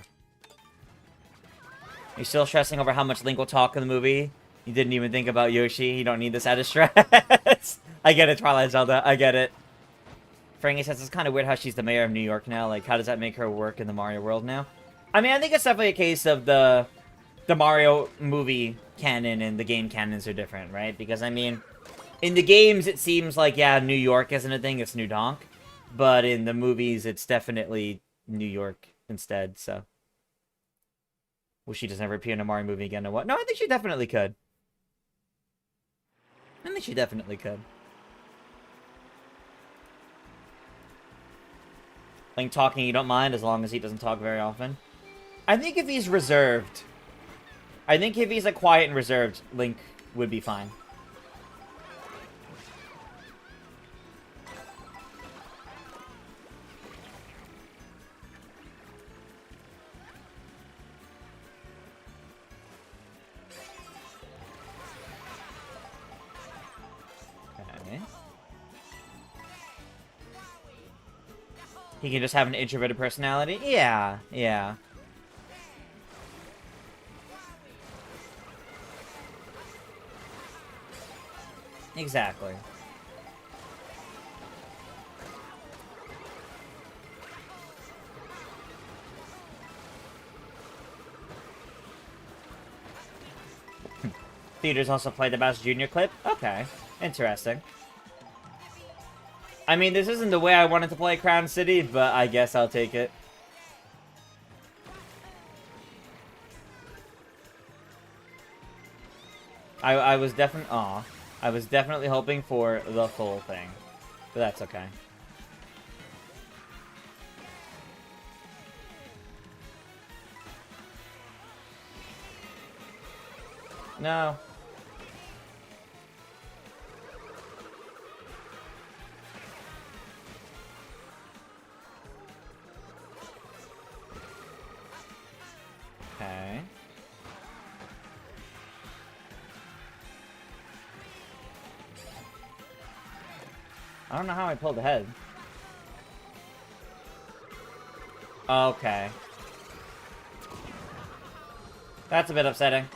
You're still stressing over how much Link will talk in the movie? You didn't even think about Yoshi? You don't need this out of stress? I get it, Twilight Zelda. I get it. Frankie says it's kind of weird how she's the mayor of New York now. Like, how does that make her work in the Mario world now? I mean, I think it's definitely a case of the Mario movie canon and the game canons are different, right? Because, I mean, in the games, it seems like, yeah, New York isn't a thing, it's New Donk. But in the movies, it's definitely New York instead, so. Well, she doesn't ever appear in a Mario movie again or what? No, I think she definitely could. I think she definitely could. Link talking, you don't mind, as long as he doesn't talk very often. I think if he's reserved... I think if he's, like, quiet and reserved, Link would be fine. Okay. He can just have an introverted personality? Yeah, yeah. Exactly. Theaters also play the Bowser Jr. clip? Okay. Interesting. I mean, this isn't the way I wanted to play Crown City, but I guess I'll take it. I was definitely... Aw. I was definitely hoping for the full thing. But that's okay. No. Okay. I don't know how I pulled ahead. Okay. That's a bit upsetting.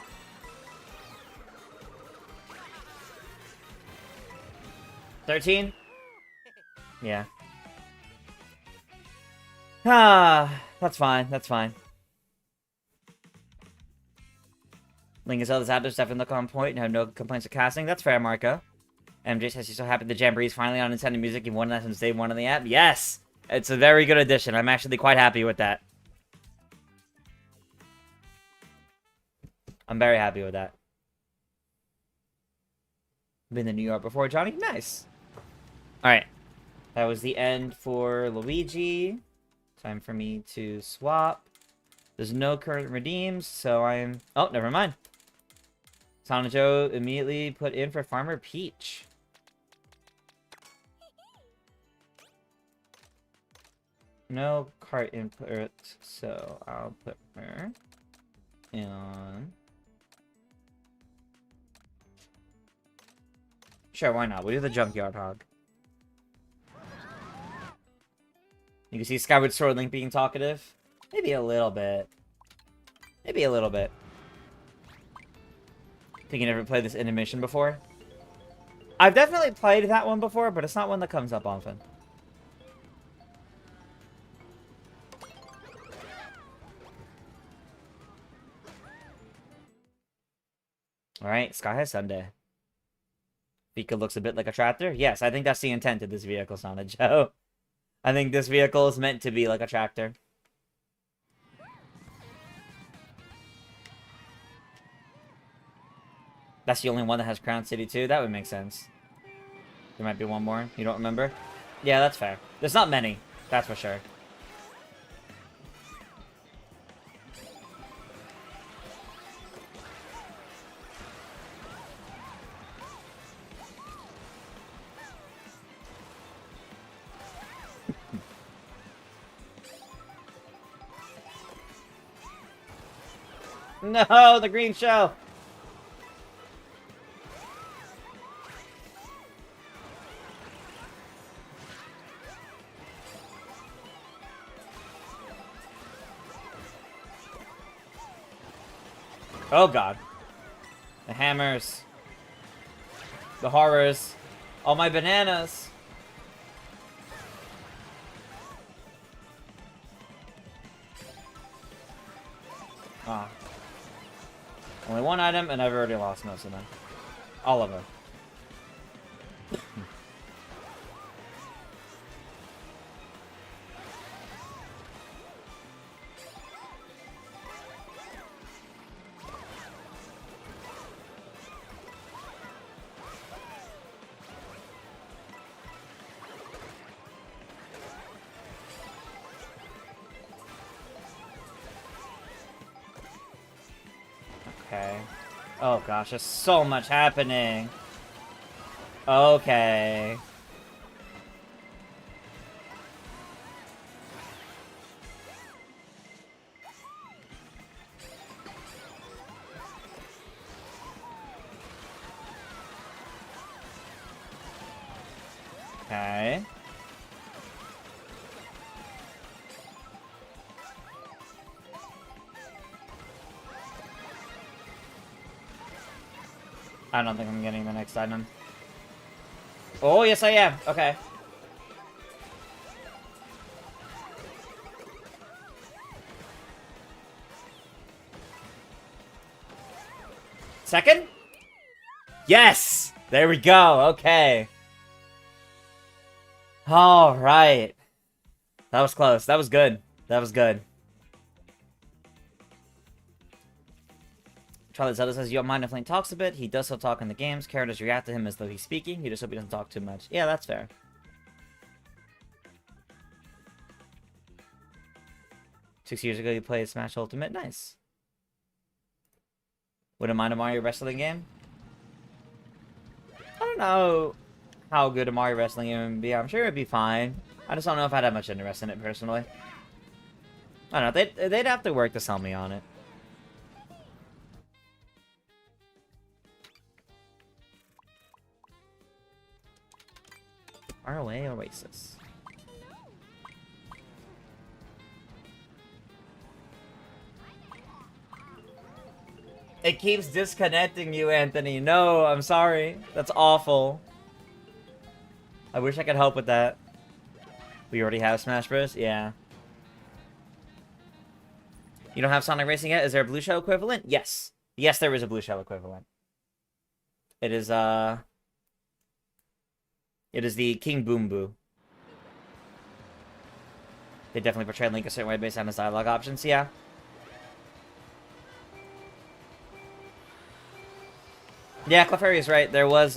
$13? Yeah. Ah, that's fine. That's fine. Link and Zelda's actors definitely look on point and have no complaints with casting. That's fair, Marco. MJ says she's so happy the Jamboree's finally on Nintendo Music. You've won that since day one on the app. Yes! It's a very good addition. I'm actually quite happy with that. I'm very happy with that. Been to New York before, Johnny? Nice. Alright. That was the end for Luigi. Time for me to swap. There's no current redeems, so I'm... Oh, never mind. Sonic Joe immediately put in for Farmer Peach. No cart input, so I'll put her on. Sure, why not? We'll do the Junkyard Hog. You can see Skyward Sword Link being talkative. Maybe a little bit. Maybe a little bit. Think you never played this animation before? I've definitely played that one before, but it's not one that comes up often. Alright, Sky High Sunday. Vika looks a bit like a tractor. Yes, I think that's the intent of this vehicle, Sonic Joe. I think this vehicle is meant to be like a tractor. That's the only one that has Crown City too? That would make sense. There might be one more. You don't remember? Yeah, that's fair. There's not many. That's for sure. No, the green shell! Oh god. The hammers. The horrors. All my bananas. Ah. Only one item, and I've already lost most of them. All of them. Okay. Oh gosh, there's so much happening. Okay. Okay. I don't think I'm getting the next item. Oh, yes I am. Okay. Second? Yes! There we go. Okay. Alright. That was close. That was good. That was good. Charlie Zelda says, you don't mind if Link talks a bit. He does still talk in the games. Characters react to him as though he's speaking. You just hope he doesn't talk too much. Yeah, that's fair. Six years ago, you played Smash Ultimate. Nice. Wouldn't mind a Mario Wrestling game? I don't know how good a Mario Wrestling game would be. I'm sure it'd be fine. I just don't know if I'd have much interest in it, personally. I don't know. They'd have to work to sell me on it. ROA Oasis. It keeps disconnecting you, Anthony. No, I'm sorry. That's awful. I wish I could help with that. We already have Smash Bros? Yeah. You don't have Sonic Racing yet? Is there a Blue Shell equivalent? Yes. Yes, there is a Blue Shell equivalent. It is, It is the King Boom Boo. They definitely portrayed Link a certain way based on his dialogue options, yeah. Yeah, Clefairy is right. There was,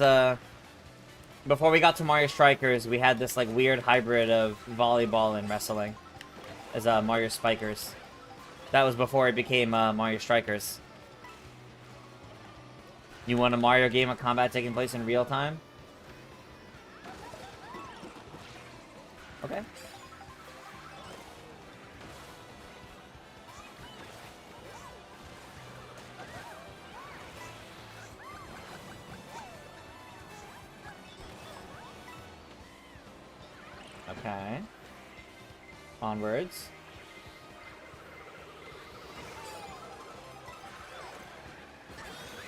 before we got to Mario Strikers, we had this, like, weird hybrid of volleyball and wrestling as, Mario Spikers. That was before it became, Mario Strikers. You want a Mario game of combat taking place in real time? Okay. Okay. Onwards.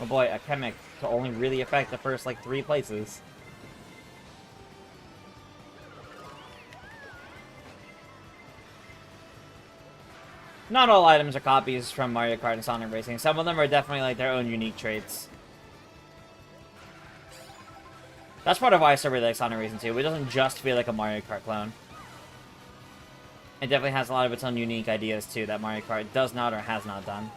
Oh boy, a Chemic to only really affect the first, like, 3 places. Not all items are copies from Mario Kart and Sonic Racing. Some of them are definitely, like, their own unique traits. That's part of why I still really like Sonic Racing 2. It doesn't just feel like a Mario Kart clone. It definitely has a lot of its own unique ideas, too, that Mario Kart does not or has not done.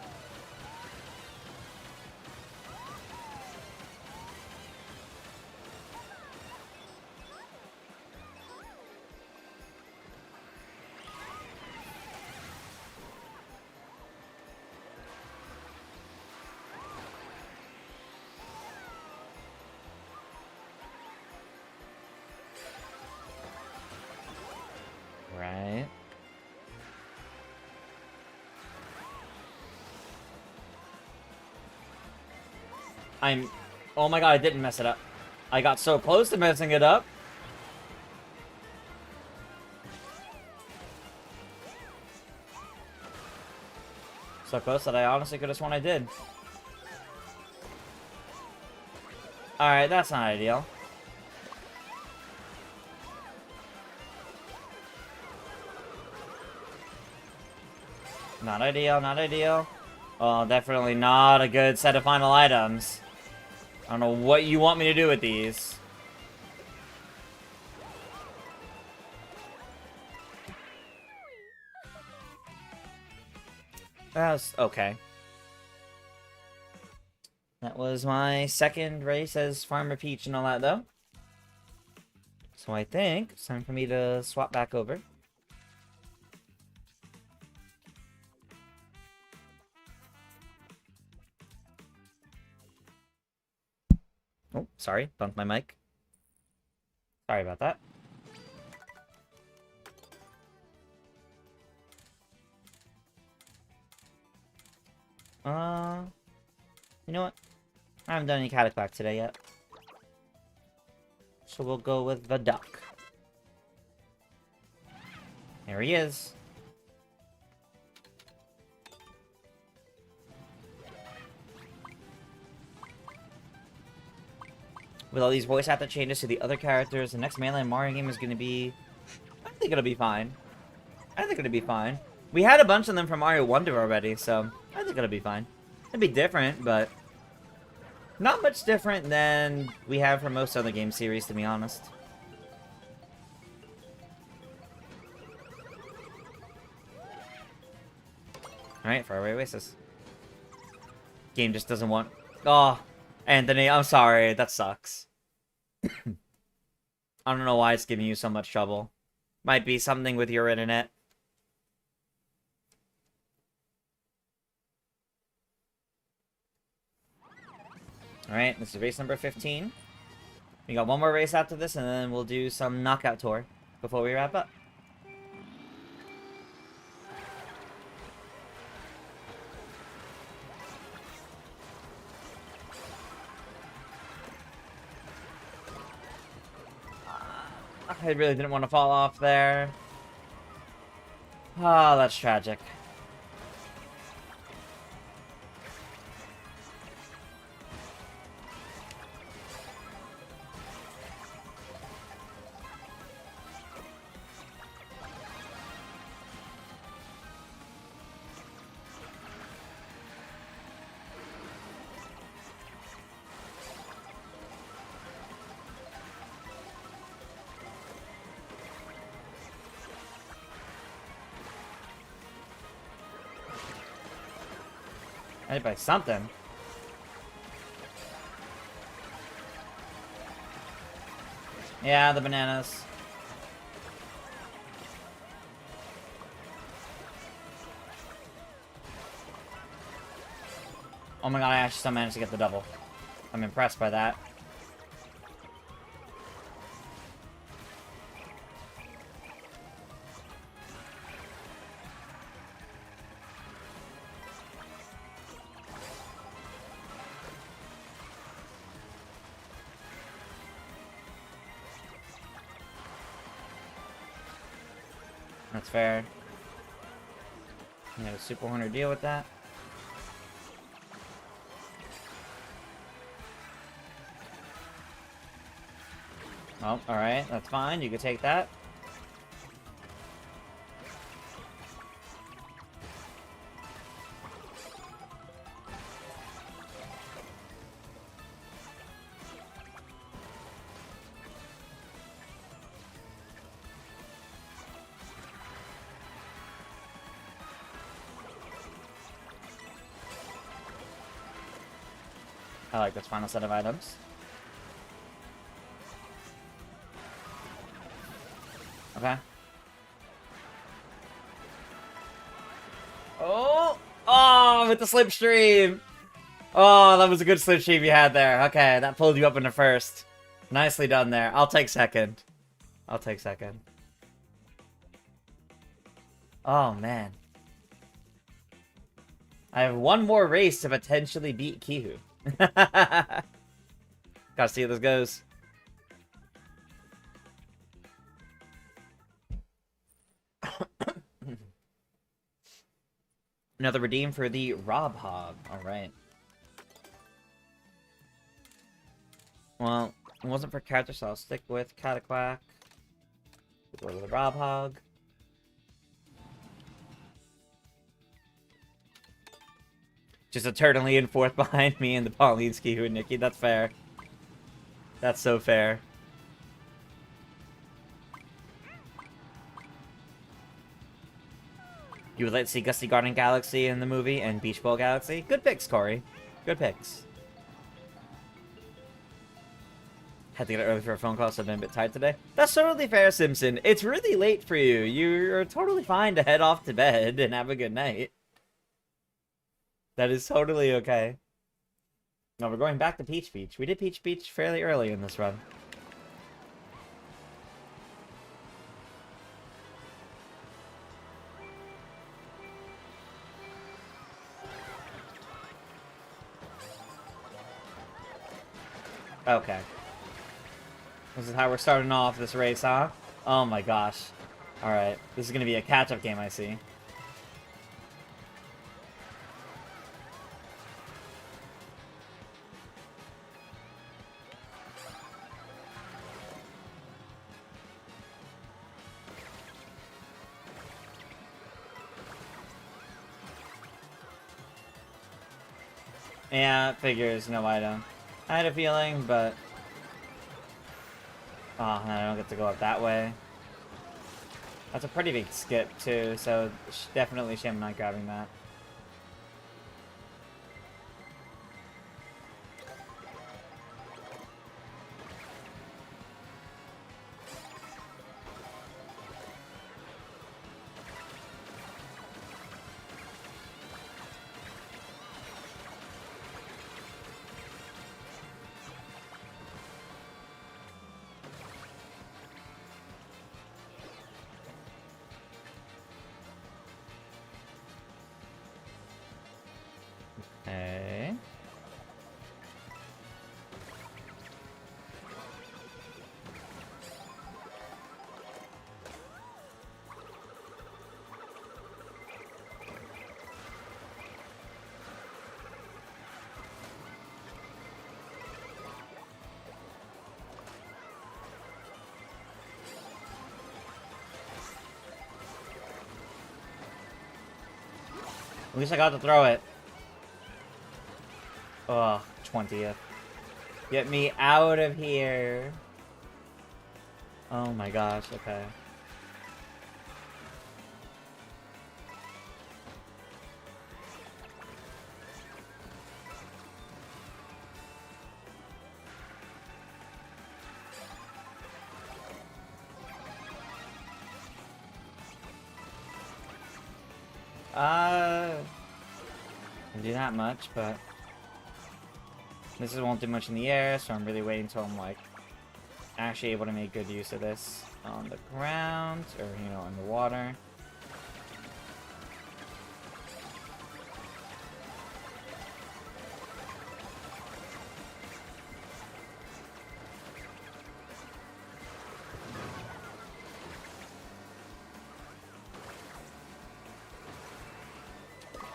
Right. Oh my god, I didn't mess it up. I got so close to messing it up. So close that I honestly could have sworn I did. Alright, that's not ideal. Not ideal, not ideal. Oh, definitely not a good set of final items. I don't know what you want me to do with these. That was okay. That was my second race as Farmer Peach and all that, though. So I think it's time for me to swap back over. Oh, sorry. Bumped my mic. Sorry about that. You know what? I haven't done any Cataclack today yet. So we'll go with the duck. There he is. With all these voice actor changes to the other characters, the next mainline Mario game is going to be... I think it'll be fine. I think it'll be fine. We had a bunch of them from Mario Wonder already, so I think it'll be fine. It'll be different, but... not much different than we have for most other game series, to be honest. Alright, Faraway Oasis. Game just doesn't want... oh, Anthony, I'm sorry. That sucks. I don't know why it's giving you so much trouble. Might be something with your internet. Alright, this is race number 15. We got one more race after this, and then we'll do some knockout tour before we wrap up. I really didn't want to fall off there. Oh, that's tragic. I need to buy something. Yeah, the bananas. Oh my god, I actually still managed to get the double. I'm impressed by that. That's fair. You have a Super Horner deal with that. Oh, alright, that's fine. You can take that. I like this final set of items. Okay. Oh! Oh, with the slipstream! Oh, that was a good slipstream you had there. Okay, that pulled you up into first. Nicely done there. I'll take second. I'll take second. Oh, man. I have one more race to potentially beat Kihu. Gotta see how this goes. Another redeem for the Rob Hog. Alright. Well, it wasn't for character, so I'll stick with Cataquack. Go to the Rob Hog. Just eternally in fourth behind me and the Pauline's Kihu and Nikki. That's fair. That's so fair. You would like to see Gusty Garden Galaxy in the movie and Beach Bowl Galaxy? Good picks, Corey. Good picks. Had to get it early for a phone call, so I've been a bit tired today. That's totally fair, Simpson. It's really late for you. You're totally fine to head off to bed and have a good night. That is totally okay. No, we're going back to Peach Beach. We did Peach Beach fairly early in this run. Okay. This is how we're starting off this race, huh? Oh my gosh. Alright. This is gonna be a catch-up game, I see. Yeah, figures, no item. I had a feeling, but... Oh, no, I don't get to go up that way. That's a pretty big skip, too, so definitely shame not grabbing that. Okay. At least I got to throw it. Ugh, 20th. Get me out of here. Oh my gosh, okay. Didn't do that much, but this won't do much in the air, so I'm really waiting until I'm like actually able to make good use of this on the ground, or you know, in the water.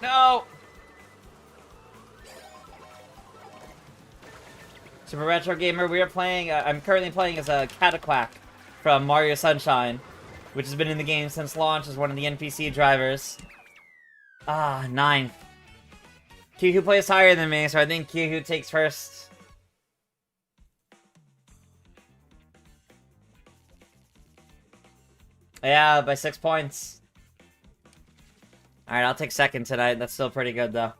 No! Super Retro Gamer, we are playing, I'm currently playing as a Cataquack from Mario Sunshine, which has been in the game since launch as one of the NPC drivers. Ah, 9th. Kihu plays higher than me, so I think Kihu takes first. Yeah, by 6 points. Alright, I'll take second tonight. That's still pretty good, though.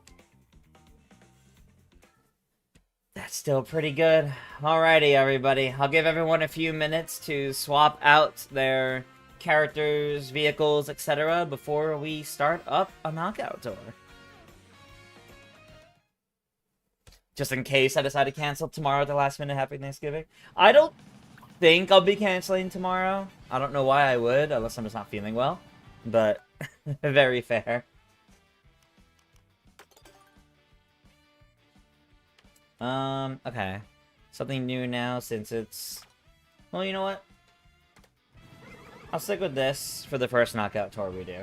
That's still pretty good. Alrighty, everybody. I'll give everyone a few minutes to swap out their characters, vehicles, etc. before we start up a knockout tour. Just in case I decide to cancel tomorrow at the last minute. Happy Thanksgiving. I don't think I'll be canceling tomorrow. I don't know why I would, unless I'm just not feeling well. But, very fair. Okay. Something new now since it's... Well, you know what? I'll stick with this for the first knockout tour we do.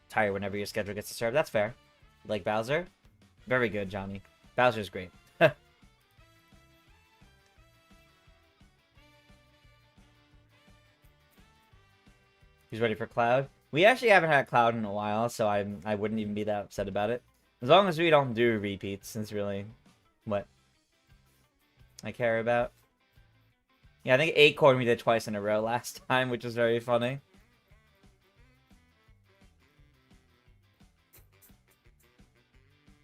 Tired whenever your schedule gets disturbed. That's fair. Like Bowser? Very good, Johnny. Bowser's great. He's ready for Cloud. We actually haven't had Cloud in a while, so I wouldn't even be that upset about it. As long as we don't do repeats, that's really what I care about. Yeah, I think Acorn we did twice in a row last time, which was very funny.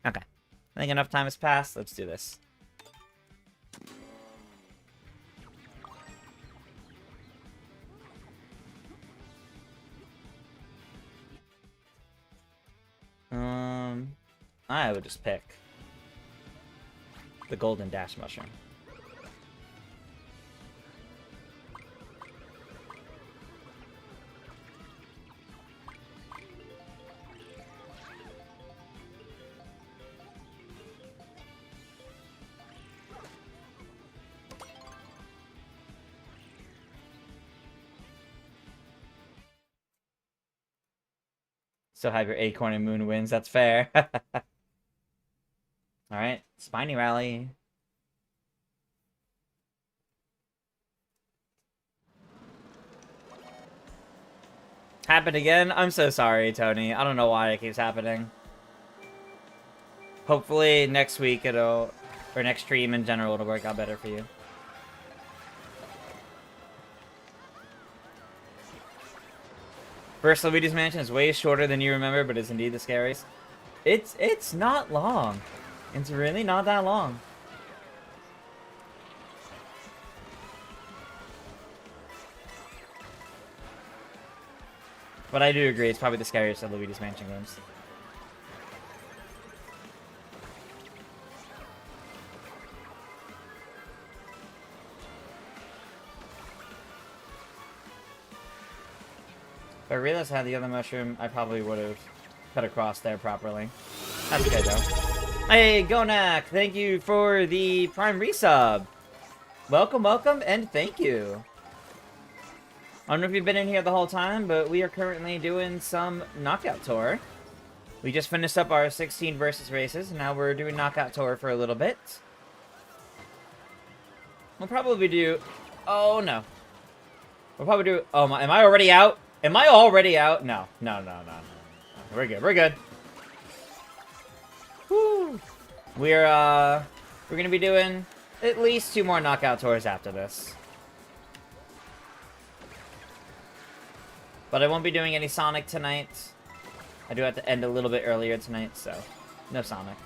Okay. I think enough time has passed. Let's do this. I would just pick the Golden Dash Mushroom. Still have your Acorn and Moon wins, that's fair. Alright, Spiny Rally. Happened again? I'm so sorry, Tony. I don't know why it keeps happening. Hopefully next week it'll... Or next stream in general it'll work out better for you. First Luigi's Mansion is way shorter than you remember, but it's indeed the scariest. It's not long. It's really not that long. But I do agree, it's probably the scariest of Luigi's Mansion games. If I realized I had the other mushroom, I probably would have cut across there properly. That's okay, though. Hey, Gonak! Thank you for the Prime resub! Welcome, welcome, and thank you! I don't know if you've been in here the whole time, but we are currently doing some Knockout Tour. We just finished up our 16 versus races, and now we're doing Knockout Tour for a little bit. We'll probably do... Oh, no. We'll probably do... Oh, my... Am I already out? Am I already out? No. No. We're good. We're good. Woo! We're gonna be doing at least 2 more knockout tours after this. But I won't be doing any Sonic tonight. I do have to end a little bit earlier tonight, so no Sonic.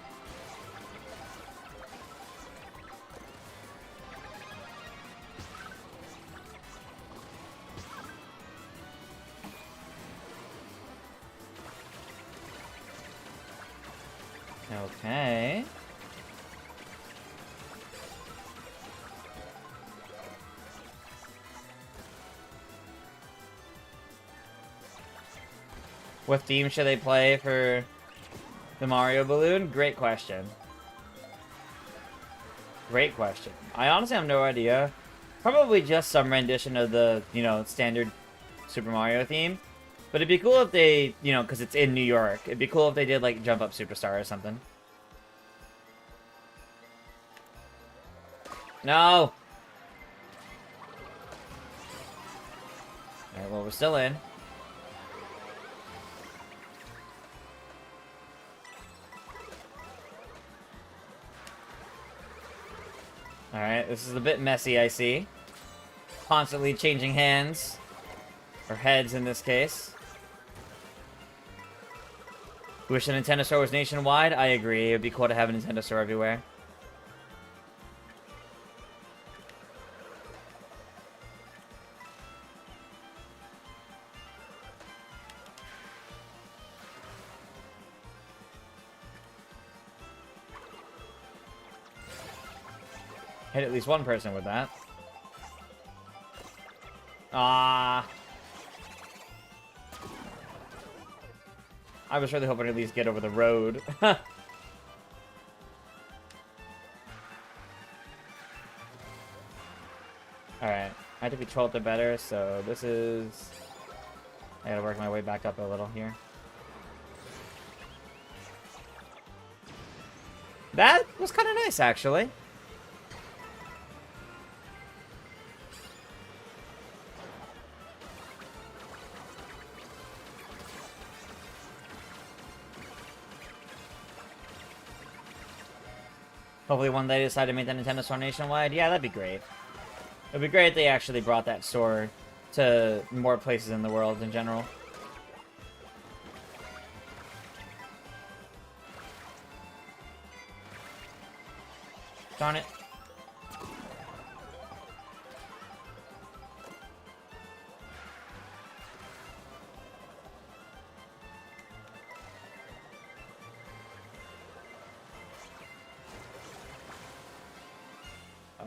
Okay. What theme should they play for the Mario Balloon? Great question. Great question. I honestly have no idea. Probably just some rendition of the, you know, standard Super Mario theme. But it'd be cool if they, you know, because it's in New York, it'd be cool if they did, like, Jump Up Superstar or something. No! Alright, well, we're still in. Alright, this is a bit messy, I see. constantly changing hands. Or heads in this case. Wish the Nintendo store was nationwide? I agree. It would be cool to have a Nintendo store everywhere. Hit at least one person with that. Ah. I was really hoping to at least get over the road. Alright, I had to control it better, so this is... I gotta work my way back up a little here. That was kind of nice, actually. Hopefully one day they decide to make the Nintendo store nationwide. Yeah, that'd be great. It'd be great if they actually brought that store to more places in the world in general. Darn it.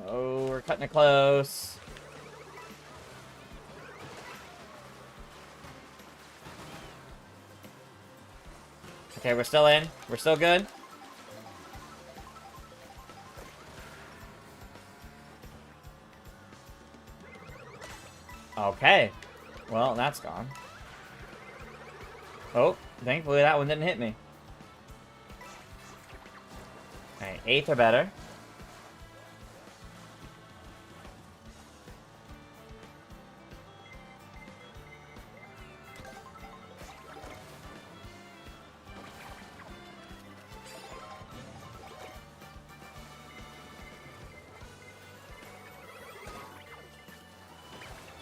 Oh, we're cutting it close. Okay, we're still in. We're still good. Okay. Well, that's gone. Oh, thankfully that one didn't hit me. Alright, 8th or better.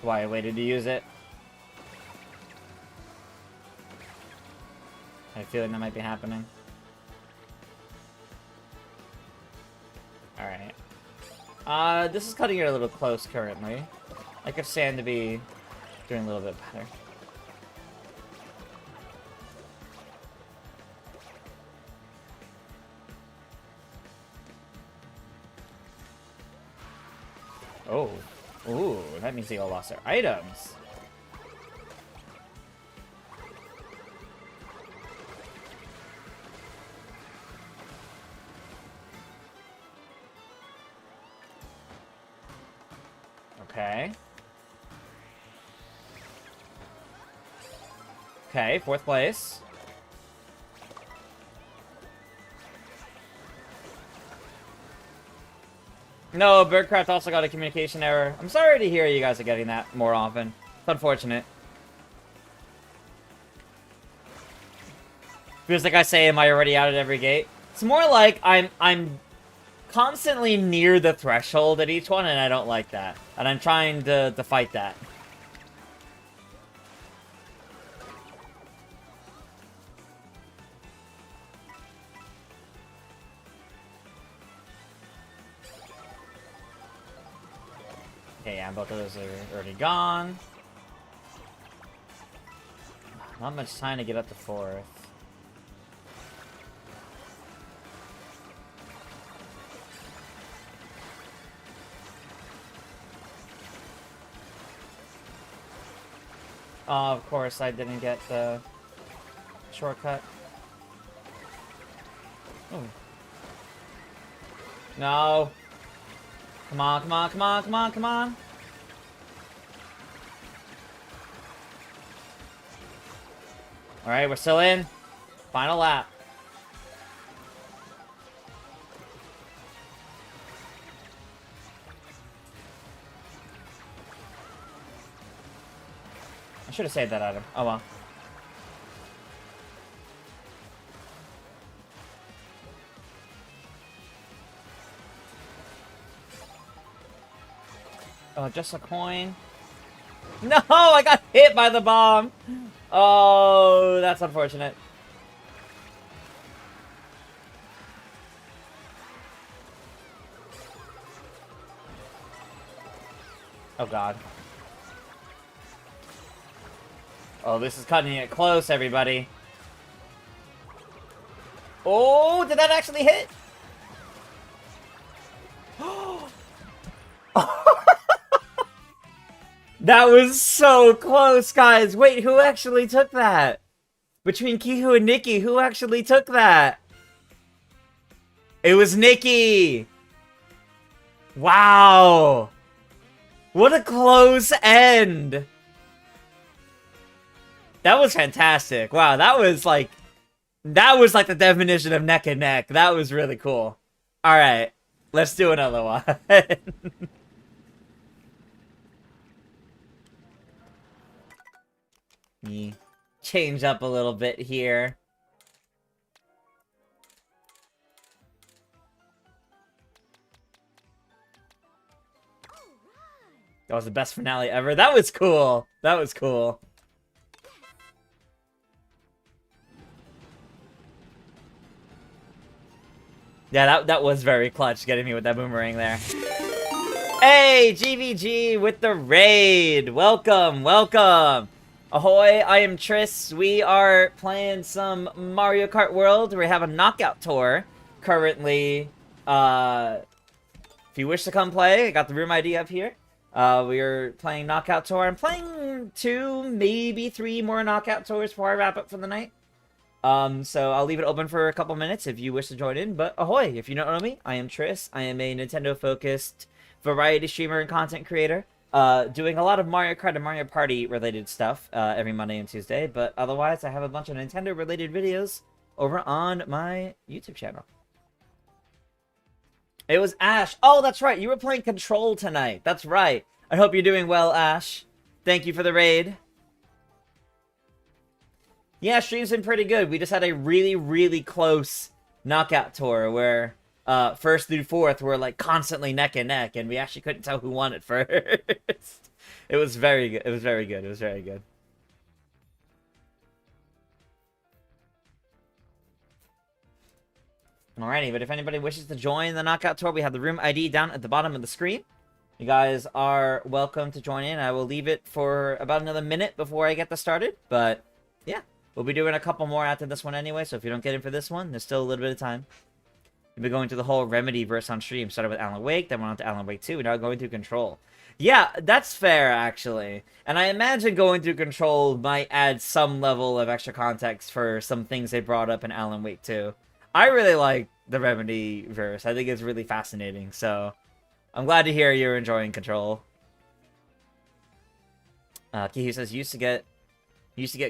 Why I waited to use it. I have a feeling that might be happening. Alright. This is cutting it a little close currently. I could stand to be doing a little bit better. Oh. Ooh, that means they all lost their items. Okay. Okay, 4th place. No, Birdcraft also got a communication error. I'm sorry to hear you guys are getting that more often. It's unfortunate. Feels like I say, am I already out at every gate? It's more like I'm constantly near the threshold at each one, and I don't like that. And I'm trying to fight that. Okay, yeah, both of those are already gone. Not much time to get up to 4th. Oh, of course, I didn't get the shortcut. Oh. No. Come on, come on, come on, come on, come on. Alright, we're still in. Final lap. I should have saved that item. Oh well. Oh, just a coin. No, I got hit by the bomb. Oh, that's unfortunate. Oh, God. Oh, this is cutting it close, everybody. Oh, did that actually hit? That was so close, guys. Wait, who actually took that? Between Kihu and Nikki, who actually took that? It was Nikki. Wow. What a close end. That was fantastic. Wow, that was like the definition of neck and neck. That was really cool. All right, let's do another one. Me change up a little bit here. That was the best finale ever. That was cool. That was cool. Yeah, that was very clutch, getting me with that boomerang there. Hey, GVG with the raid. Welcome, welcome. Ahoy, I am Triss. We are playing some Mario Kart World. We have a knockout tour currently. If you wish to come play, I got the room ID up here. We are playing knockout tour. I'm playing 2, maybe 3 more knockout tours before I wrap up for the night. So I'll leave it open for a couple minutes if you wish to join in. But ahoy, if you don't know me, I am Triss. I am a Nintendo-focused variety streamer and content creator. Doing a lot of Mario Kart and Mario Party related stuff every Monday and Tuesday, but otherwise I have a bunch of Nintendo related videos over on my YouTube channel. It was Ash. Oh, that's right. You were playing Control tonight. That's right. I hope you're doing well, Ash. Thank you for the raid. Yeah, stream's been pretty good. We just had a really, really close knockout tour where first through fourth were like constantly neck and neck, and we actually couldn't tell who won at first. It was very good. It was very good. It was very good. Alrighty, but if anybody wishes to join the knockout tour, we have the room ID down at the bottom of the screen. You guys are welcome to join in. I will leave it for about another minute before I get this started, but yeah, we'll be doing a couple more after this one anyway, so if you don't get in for this one, there's still a little bit of time. We've been going through the whole Remedy verse on stream. Started with Alan Wake, then went on to Alan Wake 2, and now going through Control. Yeah, that's fair, actually. And I imagine going through Control might add some level of extra context for some things they brought up in Alan Wake 2. I really like the Remedy verse. I think it's really fascinating, so I'm glad to hear you're enjoying Control. Kihu says, used to get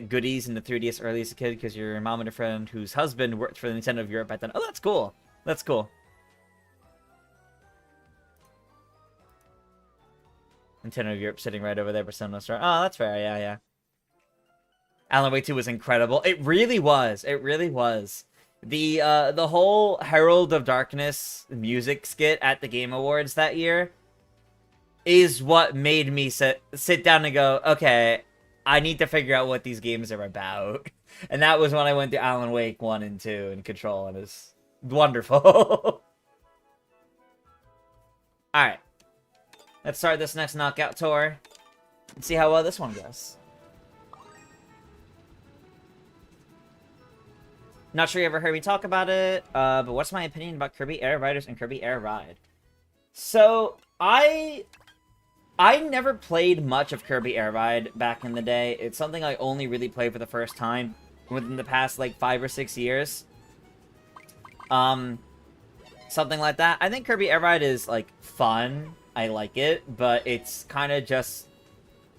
goodies in the 3DS early as a kid because your mom and a friend whose husband worked for the Nintendo of Europe back then. Oh, that's cool. That's cool. Nintendo of Europe sitting right over there, Persona Star. Oh, that's fair. Yeah, yeah. Alan Wake 2 was incredible. It really was. It really was. The whole Herald of Darkness music skit at the Game Awards that year is what made me sit down and go, okay, I need to figure out what these games are about. And that was when I went to Alan Wake 1 and 2 and Control, and it was wonderful. Alright. Let's start this next knockout tour and see how well this one goes. Not sure you ever heard me talk about it, but what's my opinion about Kirby Air Riders and Kirby Air Ride? So, I never played much of Kirby Air Ride back in the day. It's something I only really played for the first time within the past, like, 5 or 6 years. Something like that. I think Kirby Air Ride is, like, fun. I like it, but it's kind of just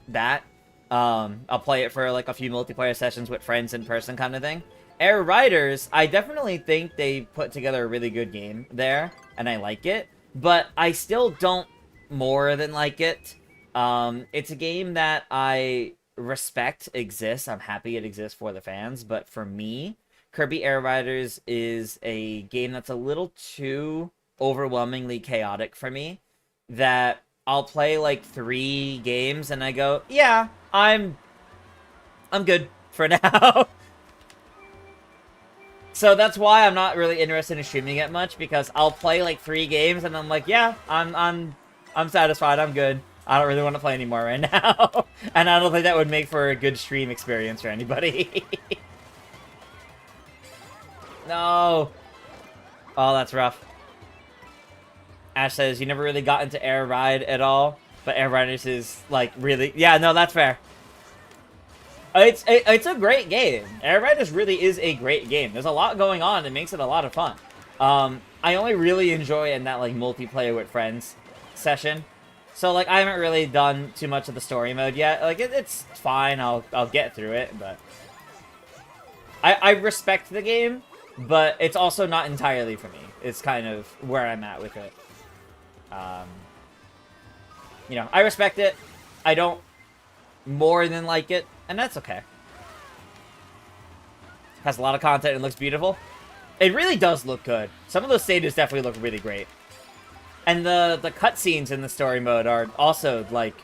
that. I'll play it for, like, a few multiplayer sessions with friends in person kind of thing. Air Riders, I definitely think they put together a really good game there, and I like it, but I still don't more than like it. It's a game that I respect exists. I'm happy it exists for the fans, but for me, Kirby Air Riders is a game that's a little too overwhelmingly chaotic for me, that I'll play like 3 games and I go, yeah, I'm good for now. So that's why I'm not really interested in streaming it much, because I'll play like 3 games and I'm like, yeah, I'm satisfied, I'm good. I don't really want to play anymore right now. And I don't think that would make for a good stream experience for anybody. No. Oh, that's rough. Ash says, you never really got into Air Ride at all, but Air Riders is, like, really... Yeah, no, that's fair. It's a great game. Air Riders really is a great game. There's a lot going on. It makes it a lot of fun. I only really enjoy in that, like, multiplayer with friends session. So, like, I haven't really done too much of the story mode yet. Like, it's fine. I'll get through it, but... I respect the game, but it's also not entirely for me. It's kind of where I'm at with it. You know, I respect it. I don't more than like it, and that's okay. Has a lot of content and looks beautiful. It really does look good. Some of those stages definitely look really great. And the cutscenes in the story mode are also, like,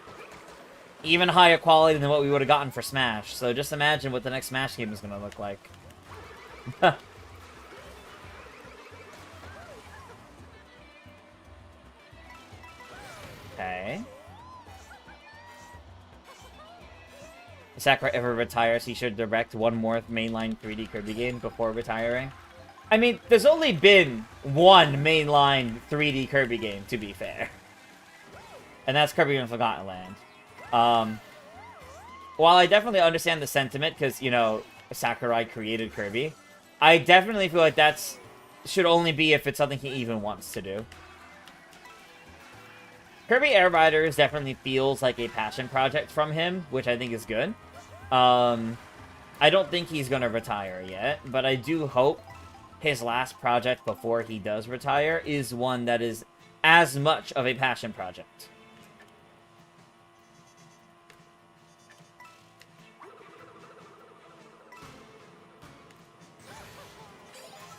even higher quality than what we would have gotten for Smash. So just imagine what the next Smash game is going to look like. Okay. If Sakurai ever retires, he should direct one more mainline 3D Kirby game before retiring. I mean, there's only been one mainline 3D Kirby game, to be fair. And that's Kirby and Forgotten Land. While I definitely understand the sentiment, because, you know, Sakurai created Kirby, I definitely feel like that's should only be if it's something he even wants to do. Kirby Air Riders definitely feels like a passion project from him, which I think is good. I don't think he's going to retire yet, but I do hope his last project before he does retire is one that is as much of a passion project.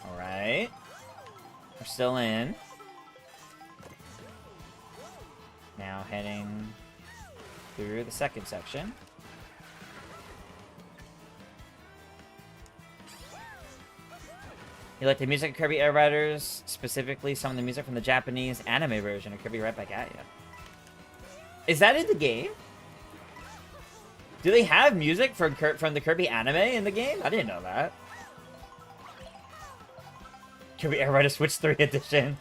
Alright. We're still in. Now heading through the second section. You like the music of Kirby Air Riders, specifically some of the music from the Japanese anime version of Kirby Right Back At Ya. Is that in the game? Do they have music from the Kirby anime in the game? I didn't know that. Kirby Air Riders Switch 3 edition.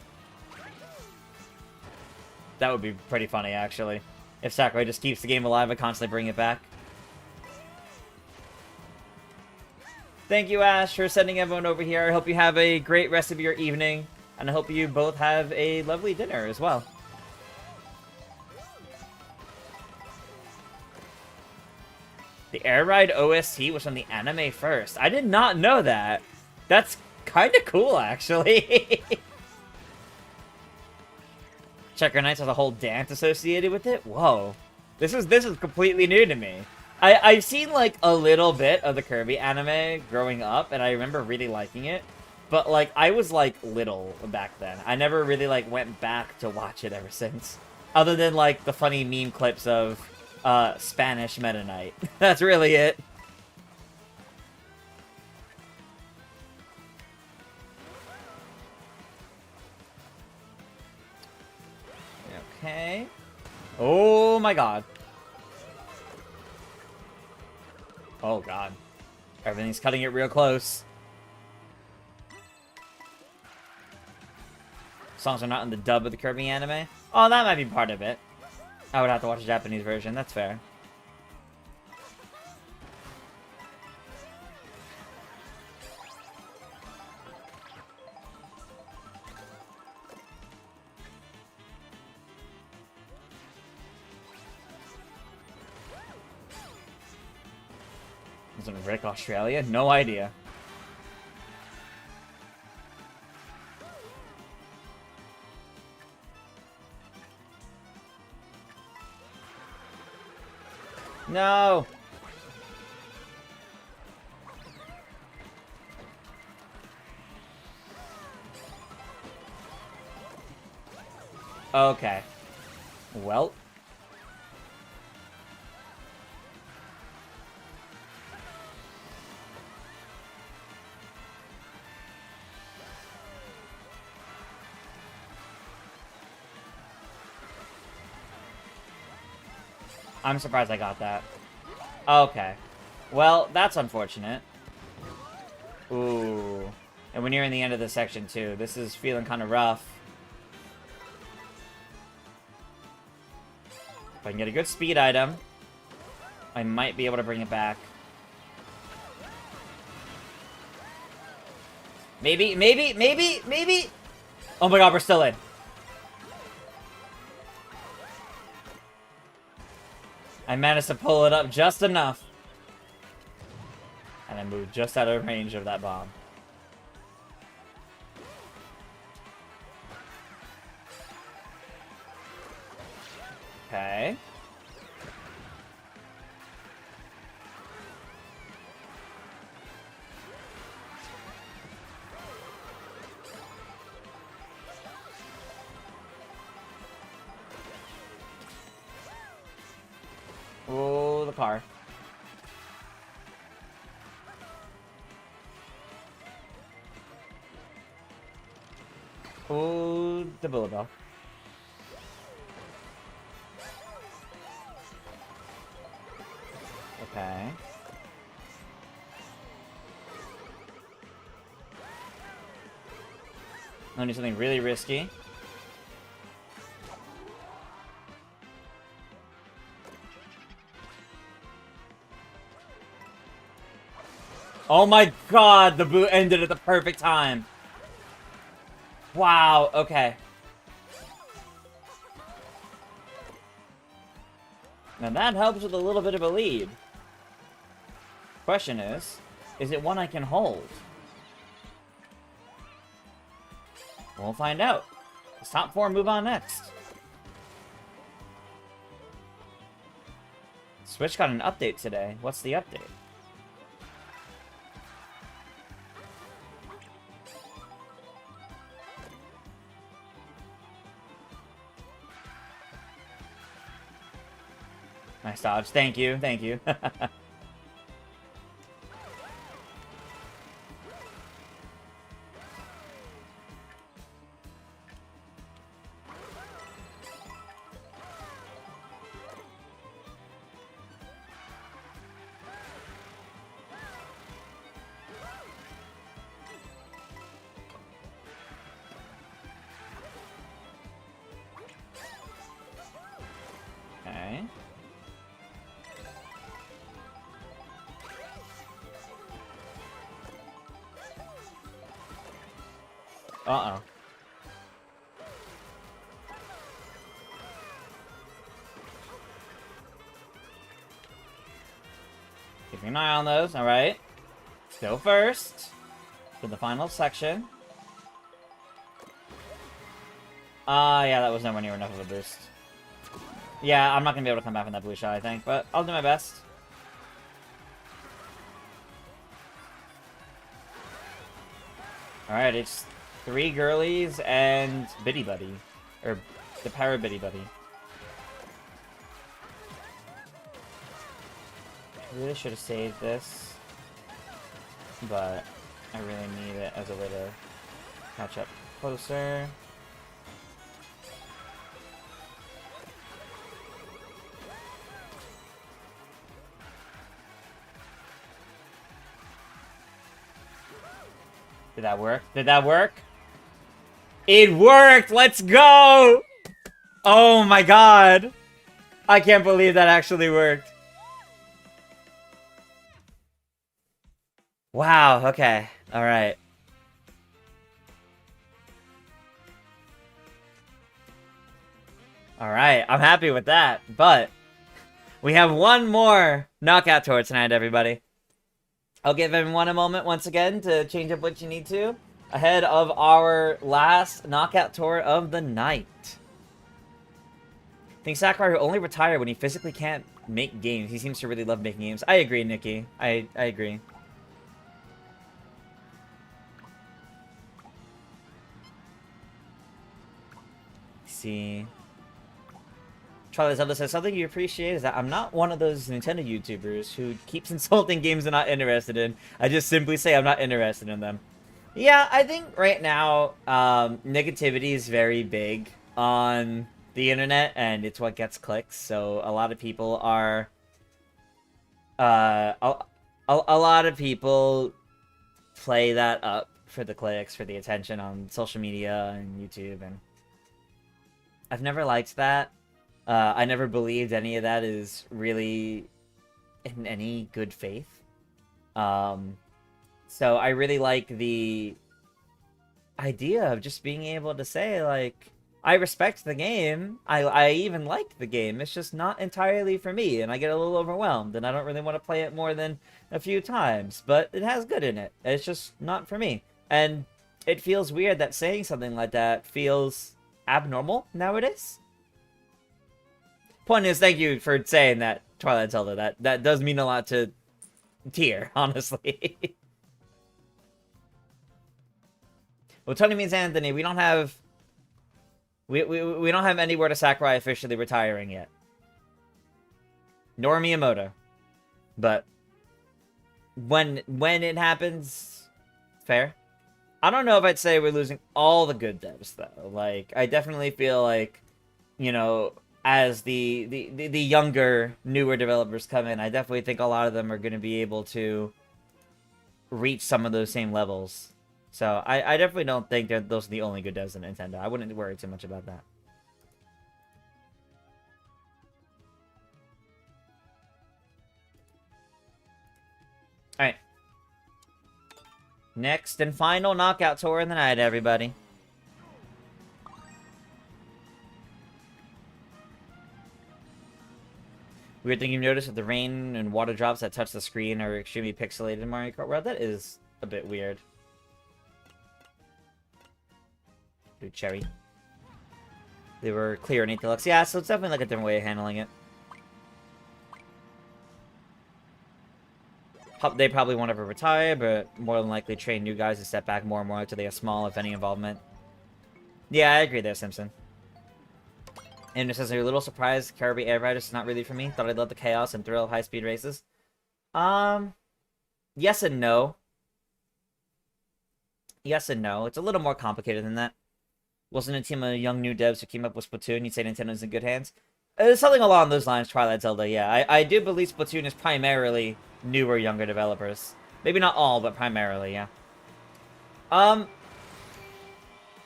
That would be pretty funny, actually. If Sakurai just keeps the game alive and constantly bring it back. Thank you, Ash, for sending everyone over here. I hope you have a great rest of your evening. And I hope you both have a lovely dinner as well. The Air Ride OST was from the anime first. I did not know that. That's kind of cool, actually. Checker Knights has a whole dance associated with it? Whoa. This is completely new to me. I've seen, like, a little bit of the Kirby anime growing up, and I remember really liking it. But, like, I was, like, little back then. I never really, like, went back to watch it ever since. Other than, like, the funny meme clips of Spanish Meta Knight. That's really it. Okay. Oh my god. Oh god. Everything's cutting it real close. Songs are not in the dub of the Kirby anime? Oh, that might be part of it. I would have to watch the Japanese version, that's fair. Is it Rick Australia? No idea. No! Okay. Well. I'm surprised I got that. Okay. Well, that's unfortunate. Ooh. And we're nearing the end of this section, too. This is feeling kind of rough. If I can get a good speed item, I might be able to bring it back. Maybe, maybe, maybe, maybe! Oh my god, we're still in. I managed to pull it up just enough. And I moved just out of range of that bomb. Okay. Oh, the car. Oh, the bullet bell. Okay. I'm gonna do something really risky. Oh my god, the boot ended at the perfect time. Wow, okay. Now that helps with a little bit of a lead. Question is it one I can hold? We'll find out. Let's top 4 move on next. Switch got an update today. What's the update? Nice dodge. Thank you. Thank you. Okay. Uh-oh. Keeping an eye on those, alright. Let's go first. To the final section. Yeah, that was nowhere near enough of a boost. Yeah, I'm not gonna be able to come back from that blue shot, I think, but I'll do my best. Alright, it's 3 girlies and Bitty Buddy. Or the Power Bitty Buddy. I really should have saved this. But I really need it as a way to catch up closer. Did that work? Did that work? It worked! Let's go! Oh my god! I can't believe that actually worked. Wow, okay. Alright. Alright, I'm happy with that, but we have one more knockout tour tonight, everybody. I'll give everyone a moment once again to change up what you need to ahead of our last knockout tour of the night. I think Sakurai will only retire when he physically can't make games. He seems to really love making games. I agree, Nikki. I agree. See. Charlie Zelda says, something you appreciate is that I'm not one of those Nintendo YouTubers who keeps insulting games I'm not interested in. I just simply say I'm not interested in them. Yeah, I think right now, negativity is very big on the internet, and it's what gets clicks, so a lot of people are, a lot of people play that up for the clicks, for the attention on social media and YouTube, and I've never liked that. I never believed any of that is really in any good faith. So I really like the idea of just being able to say, like, I respect the game, I even like the game, it's just not entirely for me, and I get a little overwhelmed, and I don't really want to play it more than a few times, but it has good in it. It's just not for me. And it feels weird that saying something like that feels abnormal nowadays. Point is, thank you for saying that, Twilight Zelda. That does mean a lot to Tier, honestly. Well, Tony means Anthony. We don't have we don't have anywhere to Sakurai officially retiring yet. Nor Miyamoto. But when it happens, fair. I don't know if I'd say we're losing all the good devs though. Like, I definitely feel like, you know, as the younger, newer developers come in, I definitely think a lot of them are going to be able to reach some of those same levels. So I definitely don't think that those are the only good devs in Nintendo. I wouldn't worry too much about that. Alright. Next and final knockout tour in the night, everybody. Weird thing you've noticed that the rain and water drops that touch the screen are extremely pixelated in Mario Kart World? That is a bit weird. Dude, Cherry. They were clear in 8 Deluxe. Yeah, so it's definitely like a different way of handling it. They probably won't ever retire, but more than likely train new guys to step back more and more until they have small, if any, involvement. Yeah, I agree there, Simpson. And it says, are you a little surprised Kirby Air Riders is not really for me? Thought I'd love the chaos and thrill of high-speed races. Yes and no. Yes and no. It's a little more complicated than that. Wasn't a team of young new devs who came up with Splatoon? You'd say Nintendo's in good hands? Something along those lines, Twilight Zelda, yeah. I do believe Splatoon is primarily newer, younger developers. Maybe not all, but primarily, yeah.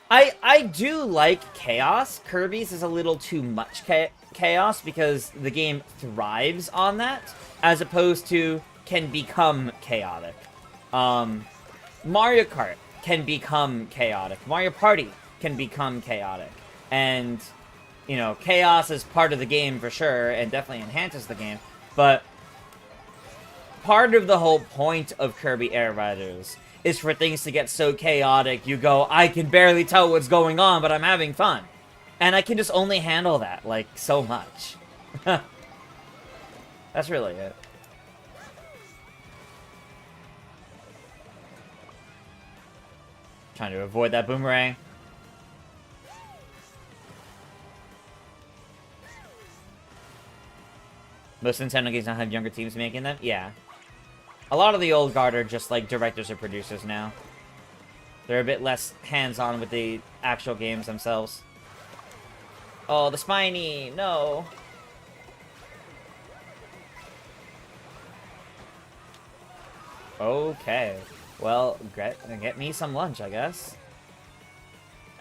I do like chaos. Kirby's is a little too much chaos because the game thrives on that, as opposed to can become chaotic. Mario Kart can become chaotic. Mario Party can become chaotic. And, you know, chaos is part of the game for sure, and definitely enhances the game, but part of the whole point of Kirby Air Riders is for things to get so chaotic, you go, I can barely tell what's going on, but I'm having fun. And I can just only handle that, like, so much. That's really it. Trying to avoid that boomerang. Most Nintendo games now have younger teams making them? Yeah. A lot of the old guard are just, like, directors or producers now. They're a bit less hands-on with the actual games themselves. Oh, the spiny! No! Okay. Well, get me some lunch, I guess.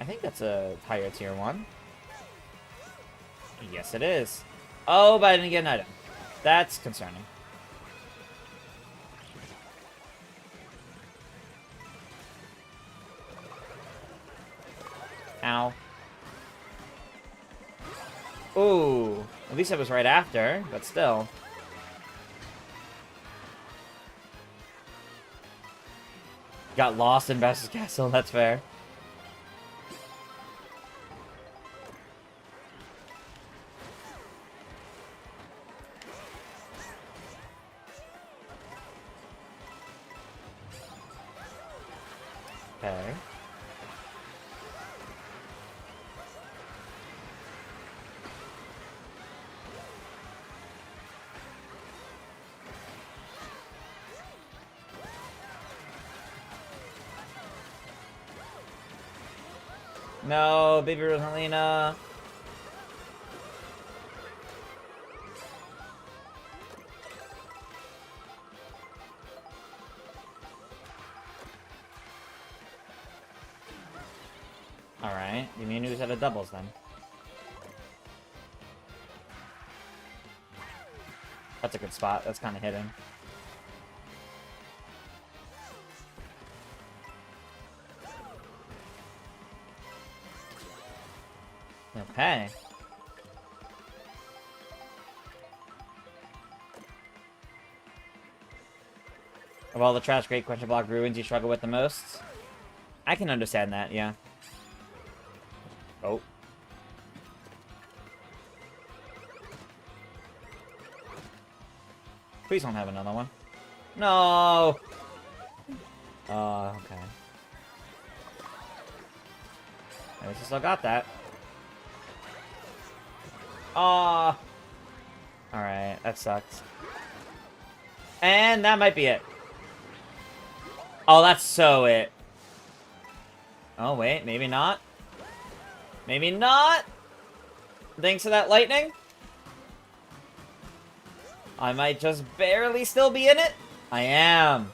I think that's a higher tier 1. Yes, it is. Oh, but I didn't get an item. That's concerning. Ow. Ooh. At least it was right after, but still. Got lost in Bowser's Castle, that's fair. Okay. No, baby Rosalina. Alright, the Mewtwo's out of doubles then. That's a good spot. That's kind of hidden. Okay. Of all the trash great question block ruins you struggle with the most? I can understand that, yeah. Oh. Please don't have another one. No! Oh, okay. At least I still got that. Oh. Alright, that sucks. And that might be it. Oh, that's so it. Oh, wait, maybe not. Maybe not? Thanks to that lightning? I might just barely still be in it? I am.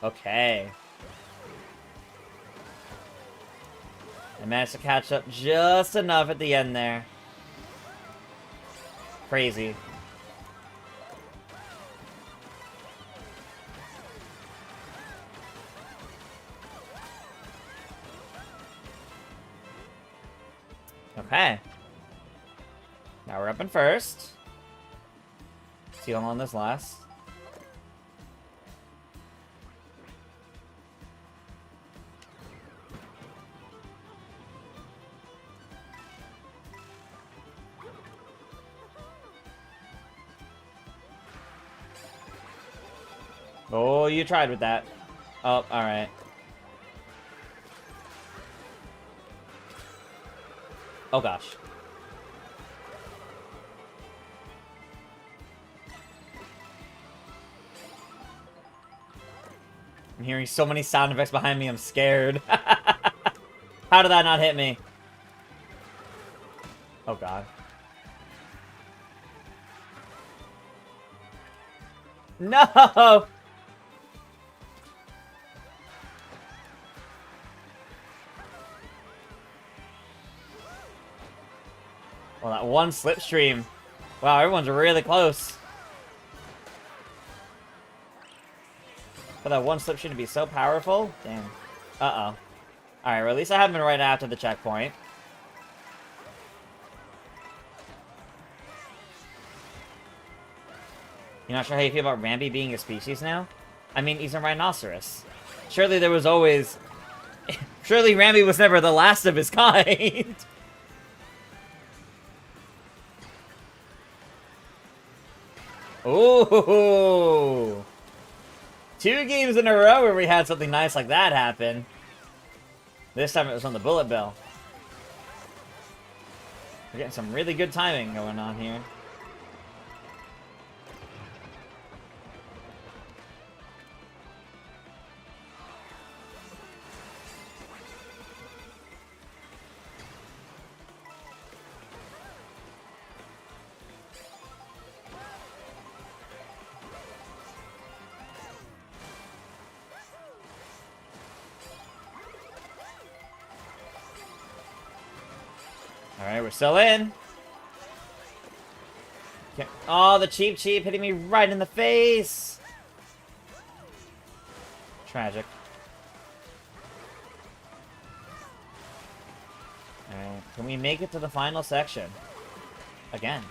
Okay. I managed to catch up just enough at the end there. Crazy. Okay. Now we're up in first. See how long this lasts. Oh, you tried with that. Oh, alright. Oh gosh. I'm hearing so many sound effects behind me, I'm scared. How did that not hit me? Oh god. No! Well, that one slipstream. Wow, everyone's really close. For that one slipstream to be so powerful? Damn. Uh-oh. Alright, well, at least I haven't been right after the checkpoint. You're not sure how you feel about Rambi being a species now? I mean, he's a rhinoceros. Surely there was always... Surely Rambi was never the last of his kind. Ooh! 2 games in a row where we had something nice like that happen. This time it was on the bullet bill. We're getting some really good timing going on here. Alright, we're still in. Okay. Oh, the cheap hitting me right in the face. Tragic. Alright, can we make it to the final section? Again.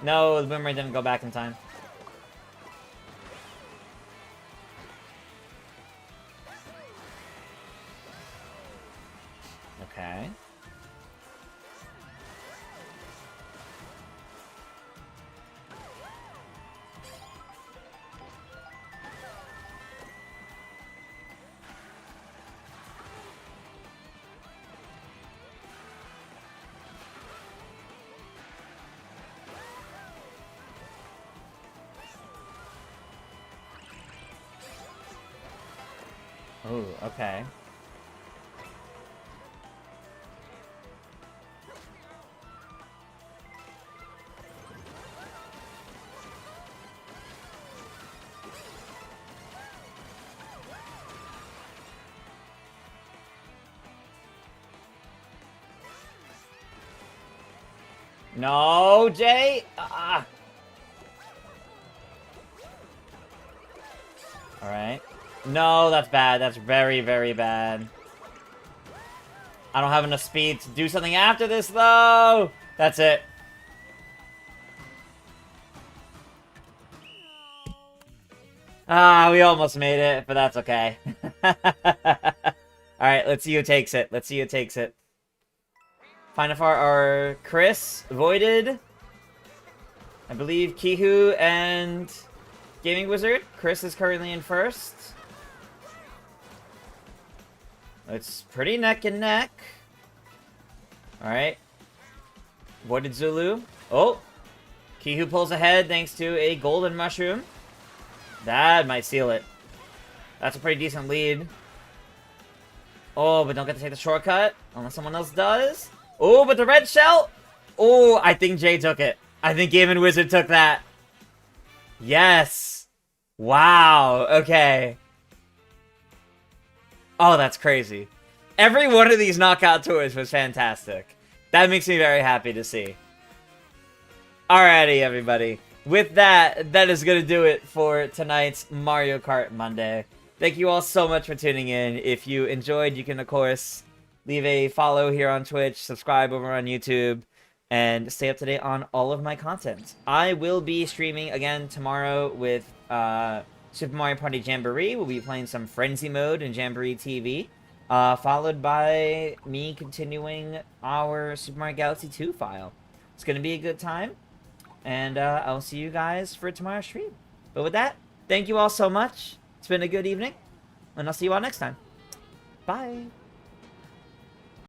No, the boomerang didn't go back in time. Okay. Ooh, okay. No, Jay! Ah! Alright. No, that's bad. That's very, very bad. I don't have enough speed to do something after this, though! That's it. Ah, we almost made it, but that's okay. Alright, let's see who takes it. Let's see who takes it. Final four are Chris, Voided, I believe Kihu, and Gaming Wizard. Chris is currently in first. It's pretty neck and neck. Alright. Voided Zulu. Oh! Kihu pulls ahead thanks to a golden mushroom. That might seal it. That's a pretty decent lead. Oh, but don't get to take the shortcut. Unless someone else does. Oh, but the red shell! Oh, I think Jay took it. I think Gaming Wizard took that. Yes! Wow, okay. Oh, that's crazy. Every one of these knockout tours was fantastic. That makes me very happy to see. Alrighty, everybody. With that, that is going to do it for tonight's Mario Kart Monday. Thank you all so much for tuning in. If you enjoyed, you can, of course, leave a follow here on Twitch, subscribe over on YouTube, and stay up to date on all of my content. I will be streaming again tomorrow with Super Mario Party Jamboree. We'll be playing some Frenzy Mode in Jamboree TV, followed by me continuing our Super Mario Galaxy 2 file. It's going to be a good time, and I'll see you guys for tomorrow's stream. But with that, thank you all so much. It's been a good evening, and I'll see you all next time. Bye!